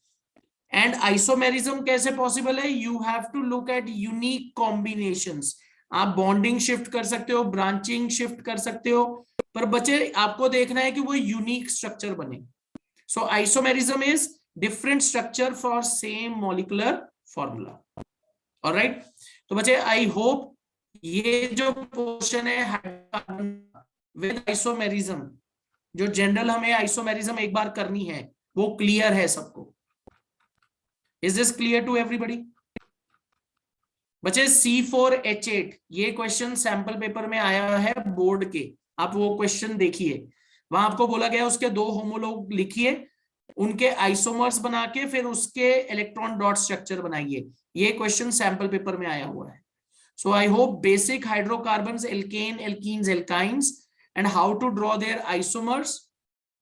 and isomerism कैसे पॉसिबल है? You have to look at unique combinations. आप बॉन्डिंग शिफ्ट कर सकते हो, ब्रांचिंग शिफ्ट कर सकते हो, पर बच्चे आपको देखना है कि वो यूनिक स्ट्रक्चर बने. So isomerism is different structure for same molecular formula. Alright, तो बच्चे आई होप ये जो पोर्शन है विद आइसोमेरिज्म, जो जनरल हमें आइसोमेरिज्म एक बार करनी है, वो क्लियर है सबको. Is this clear to everybody? बच्चे C4H8 ये क्वेश्चन सैंपल पेपर में आया है बोर्ड के, आप वो क्वेश्चन देखिए. वहां आपको बोला गया उसके दो होमोलॉग लिखिए, उनके आइसोमर्स बना के फिर उसके इलेक्ट्रॉन डॉट स्ट्रक्चर बनाइए. ये क्वेश्चन सैंपल पेपर में आया हुआ है. So I hope basic hydrocarbons, alkane, alkenes, alkynes and how to draw their isomers,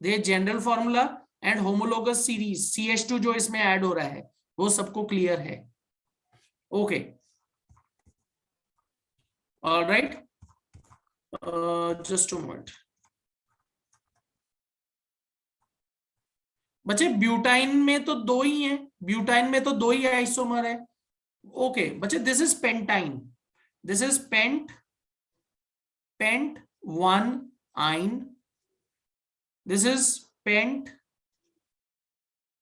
their general formula and homologous series CH2 जो इसमें ऐड हो रहा है वो सबको क्लियर है. Okay, alright, just a minute. बच्चे ब्यूटाइन में तो दो ही है, ब्यूटाइन में तो दो ही आइसोमर है. ओके बच्चे, this is pentyne, this is pent 1 yne, this is paint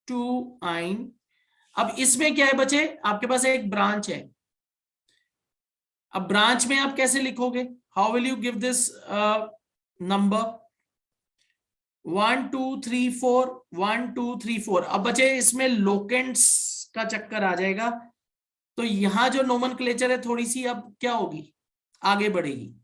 2 आइन. अब इसमें क्या है बच्चे, आपके पास एक ब्रांच है. अब ब्रांच में आप कैसे लिखोगे? How will you give this number? 1 2 3 4, 1 2 3 4. अब बच्चे इसमें लोकेंट्स का चक्कर आ जाएगा, तो यहां जो नोमेनक्लेचर है थोड़ी सी अब क्या होगी, आगे बढ़ेगी.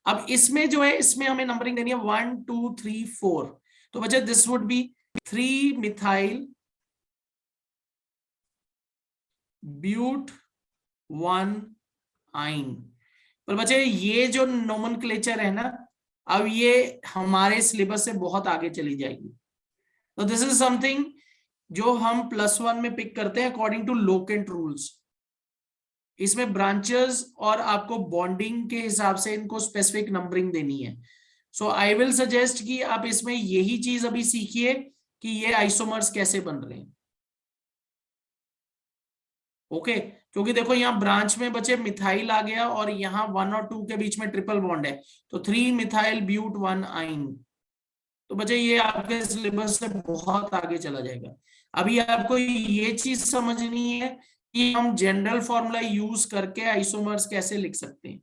अब इसमें जो है, इसमें हमें नंबरिंग देनी है 1 2 3 4. तो बच्चे this would be 3 methyl but 1 yne. पर बच्चे ये जो नोमेनक्लेचर है ना, अब ये हमारे सिलेबस से बहुत आगे चली जाएगी. तो दिस इज समथिंग जो हम +1 में पिक करते हैं अकॉर्डिंग टू लोकेंट रूल्स. इसमें ब्रांचेस और आपको बॉन्डिंग के हिसाब से इनको स्पेसिफिक नंबरिंग देनी है. सो आई विल सजेस्ट कि आप इसमें यही चीज अभी सीखिए कि ये आइसोमर्स कैसे बन रहे हैं. ओके, क्योंकि देखो यहाँ ब्रांच में बचे मिथाइल आ गया और यहाँ 1 और 2 के बीच में ट्रिपल बॉन्ड है, तो 3 मिथाइल ब्यूट 1 आइन. तो बच्चे ये आपके सिलेबस से बहुत आगे चला जाएगा. अभी आपको ये चीज समझनी है कि हम जनरल फॉर्मूला यूज करके आइसोमर्स कैसे लिख सकते हैं,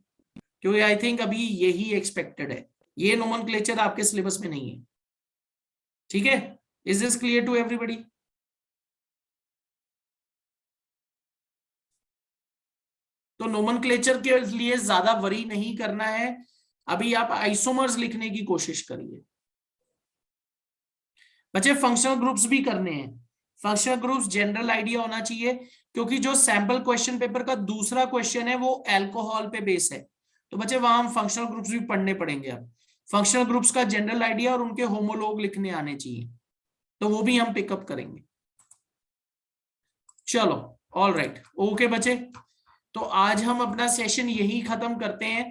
क्योंकि आई थिंक अभी यही एक्सपेक्टेड है. ये नोमेनक्लेचर आपके सिलेबस में नहीं है. ठीक है, is this clear to everybody? तो नोमेनक्लेचर के लिए ज्यादा वरी नहीं करना है, अभी आप आइसोमर्स लिखने की कोशिश करिए. बच्चे फंक्शनल ग्रुप्स भी करने हैं. फंक्शनल ग्रुप्स जनरल आइडिया होना चाहिए, क्योंकि जो सैंपल क्वेश्चन पेपर का दूसरा क्वेश्चन है वो अल्कोहल पे बेस है. तो बच्चे वहां हम फंक्शनल ग्रुप्स भी पढ़ने पड़ेंगे. अब फंक्शनल ग्रुप्स का जनरल आइडिया और उनके होमोलोग लिखने आने चाहिए, तो वो भी हम पिकअप करेंगे. चलो, ऑल राइट, ओके बच्चे, तो आज हम अपना सेशन यही खत्म करते हैं.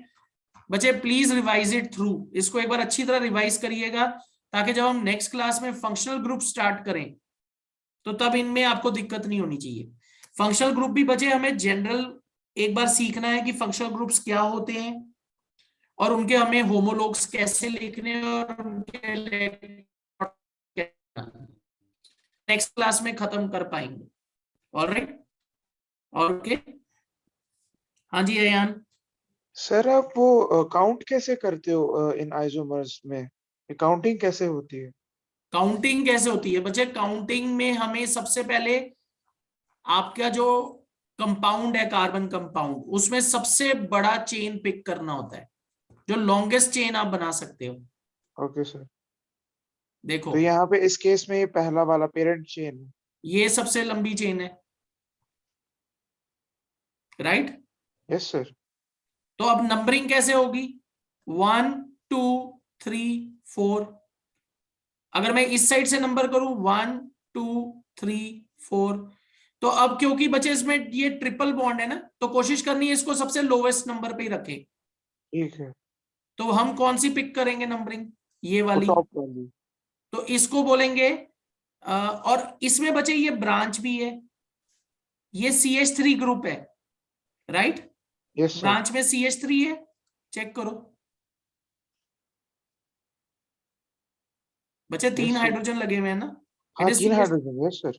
बच्चे प्लीज रिवाइज इट थ्रू, इसको एक बार अच्छी तरह रिवाइज करिएगा, ताकि जब हम नेक्स्ट क्लास में फंक्शनल ग्रुप स्टार्ट करें तो तब इनमें आपको दिक्कत नहीं होनी चाहिए. फंक्शनल ग्रुप भी बच्चे हमें जनरल एक बार सीखना है कि फंक्शनल ग्रुप्स क्या होते हैं और उनके हमें होमोलोग्स कैसे लिखने और उनके नेक्स्ट क्लास में खत्म कर पाएंगे. ऑलराइट, ओके, हाँ जी अयान. सर आप वो काउंट कैसे करते हो इन आइसोमर्स में, काउंटिंग कैसे होती है? काउंटिंग कैसे होती है बच्चे? काउंटिंग में हमें सबसे पहले आपका जो कंपाउंड है, कार्बन कंपाउंड, उसमें सबसे बड़ा चेन पिक करना होता है, जो लॉन्गेस्ट चेन आप बना सकते हो। Okay sir. देखो, तो यहाँ पे इस केस में ये पहला वाला पेरेंट चेन है। ये सबसे लंबी चेन है, राइट? Yes sir. तो अब नंबरिंग कैसे होगी? 1 2 3 4। अगर मैं इस साइड से नंबर करूं 1 2 3 4, तो अब क्योंकि बच्चे इसमें ये ट्रिपल बॉन्ड है ना, तो कोशिश करनी है इसको सबसे लोवेस्ट नंबर पे ही रखें। ठीक है। तो हम कौन सी पिक करेंगे नंबरिंग? ये वो वाली। टॉप वाली। तो इसको बोलेंगे और इसमें बचे ये ब्रांच भी है, ये CH3 ग्रुप है, राइट? Yes sir. ब्रांच में CH3 है, चेक करो बच्चे, 3 यस सर। हाइड्रोजन लगे हुए हैं ना, इट हाँ is 3 CH। Hydrogen, yes sir.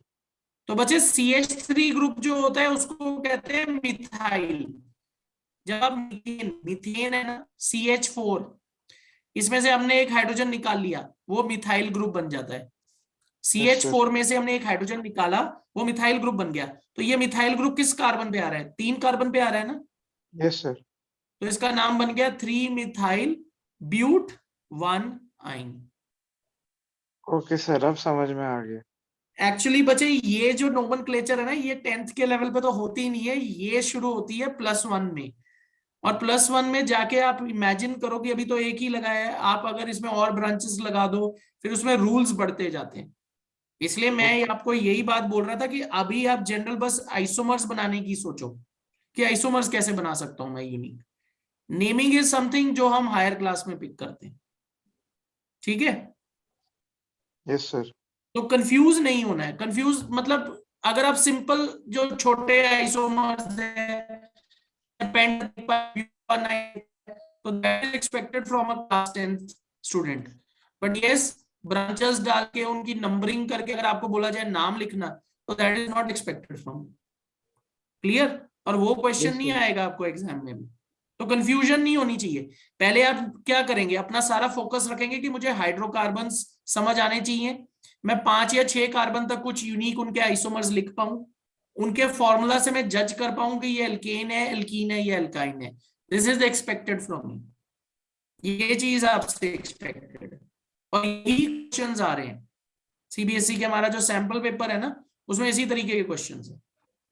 तो बच्चे CH3 ग्रुप जो होता है उसको कहते हैं मिथाइल। जब आप मीथेन, मीथेन है ना, CH4, इसमें से हमने एक हाइड्रोजन निकाल लिया, वो मिथाइल ग्रुप बन जाता है। Yes sir. CH4 में से हमने एक हाइड्रोजन निकाला, वो मिथाइल ग्रुप बन गया। तो ये मिथाइल ग्रुप किस कार्बन पे आ रहा है? 3 कार्बन पे आ रहा है ना, यस सर। तो इसका नाम बन गया 3 मिथाइल ब्यूट 1 आइन। ओके सर, अब समझ में आ गया। एक्चुअली बच्चे ये जो नोमेनक्लेचर है ना, ये 10th के लेवल पे तो होती ही नहीं है, ये शुरू होती है +1 में। और +1 में जाके आप इमेजिन करो कि अभी तो एक ही लगाया है, आप अगर इसमें और ब्रांचेस लगा दो, फिर उसमें रूल्स बढ़ते जाते हैं। इसलिए मैं ओके। आपको यही बात बोल रहा था कि अभी आप जनरल बस आइसोमर्स बनाने की सोचो कि आइसोमर्स कैसे बना सकता हूं मैं यूनिक। नेमिंग इज समथिंग जो हम हायर क्लास में पिक करते हैं, ठीक है? Yes sir. तो कंफ्यूज नहीं होना है। कंफ्यूज मतलब अगर आप सिंपल जो छोटे आइसोमर्स है, तो that is expected from a class 10th student. But yes, branches डाल के उनकी नंबरिंग करके अगर आपको बोला जाए नाम लिखना, तो that is not expected from. Clear? और वो क्वेश्चन यस नहीं सर। आएगा आपको एग्जाम में भी। तो कंफ्यूजन नहीं होनी चाहिए। पहले आप क्या करेंगे, अपना सारा फोकस रखेंगे कि मुझे हाइड्रोकार्बन्स समझ आने चाहिए, मैं 5 या 6 कार्बन तक कुछ यूनिक उनके आइसोमर्स लिख पाऊं, उनके फॉर्मूला से मैं जज कर पाऊं कि ये एल्केन है, एल्कीन है, या एल्काइन है। This is expected from me, ये चीज आपसे एक्सपेक्टेड है। और यही क्वेश्चंस आ रहे हैं CBSE के, हमारा जो सैंपल पेपर है ना, उसमें इसी तरीके के क्वेश्चंस है।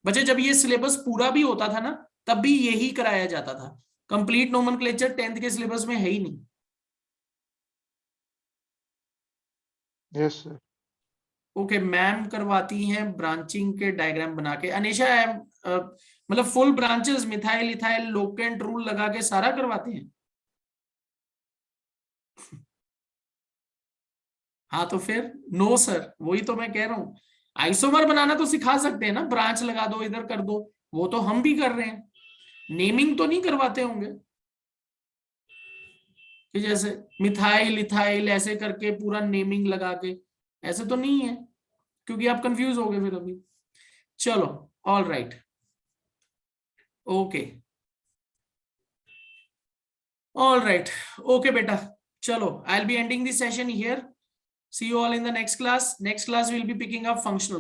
बच्चे जब ये सिलेबस पूरा भी होता था ना, तब भी यही कराया जाता था। कंप्लीट नोमेनक्लेचर 10th के सिलेबस में है ही नहीं। Yes sir. ओके, मैम करवाती हैं ब्रांचिंग के डायग्राम बना के। अनिशा मतलब full branches methyl ethyl locant rule लगा के सारा करवाते हैं? हाँ तो फिर नो सर, वही तो मैं कह रहा हूँ। आइसोमर बनाना तो सिखा सकते हैं ना, ब्रांच लगा दो, इधर कर दो, वो तो हम भी कर रहे हैं। नेमिंग तो नहीं करवाते होंगे कि जैसे मिथाइल इथाइल ऐसे करके पूरा नेमिंग लगा के, ऐसे तो नहीं है, क्योंकि आप कंफ्यूज हो गए फिर अभी। चलो, all right, okay, all right, okay बेटा। चलो, I will be ending this session here. See you all in the next class. Next class we'll be picking up functional.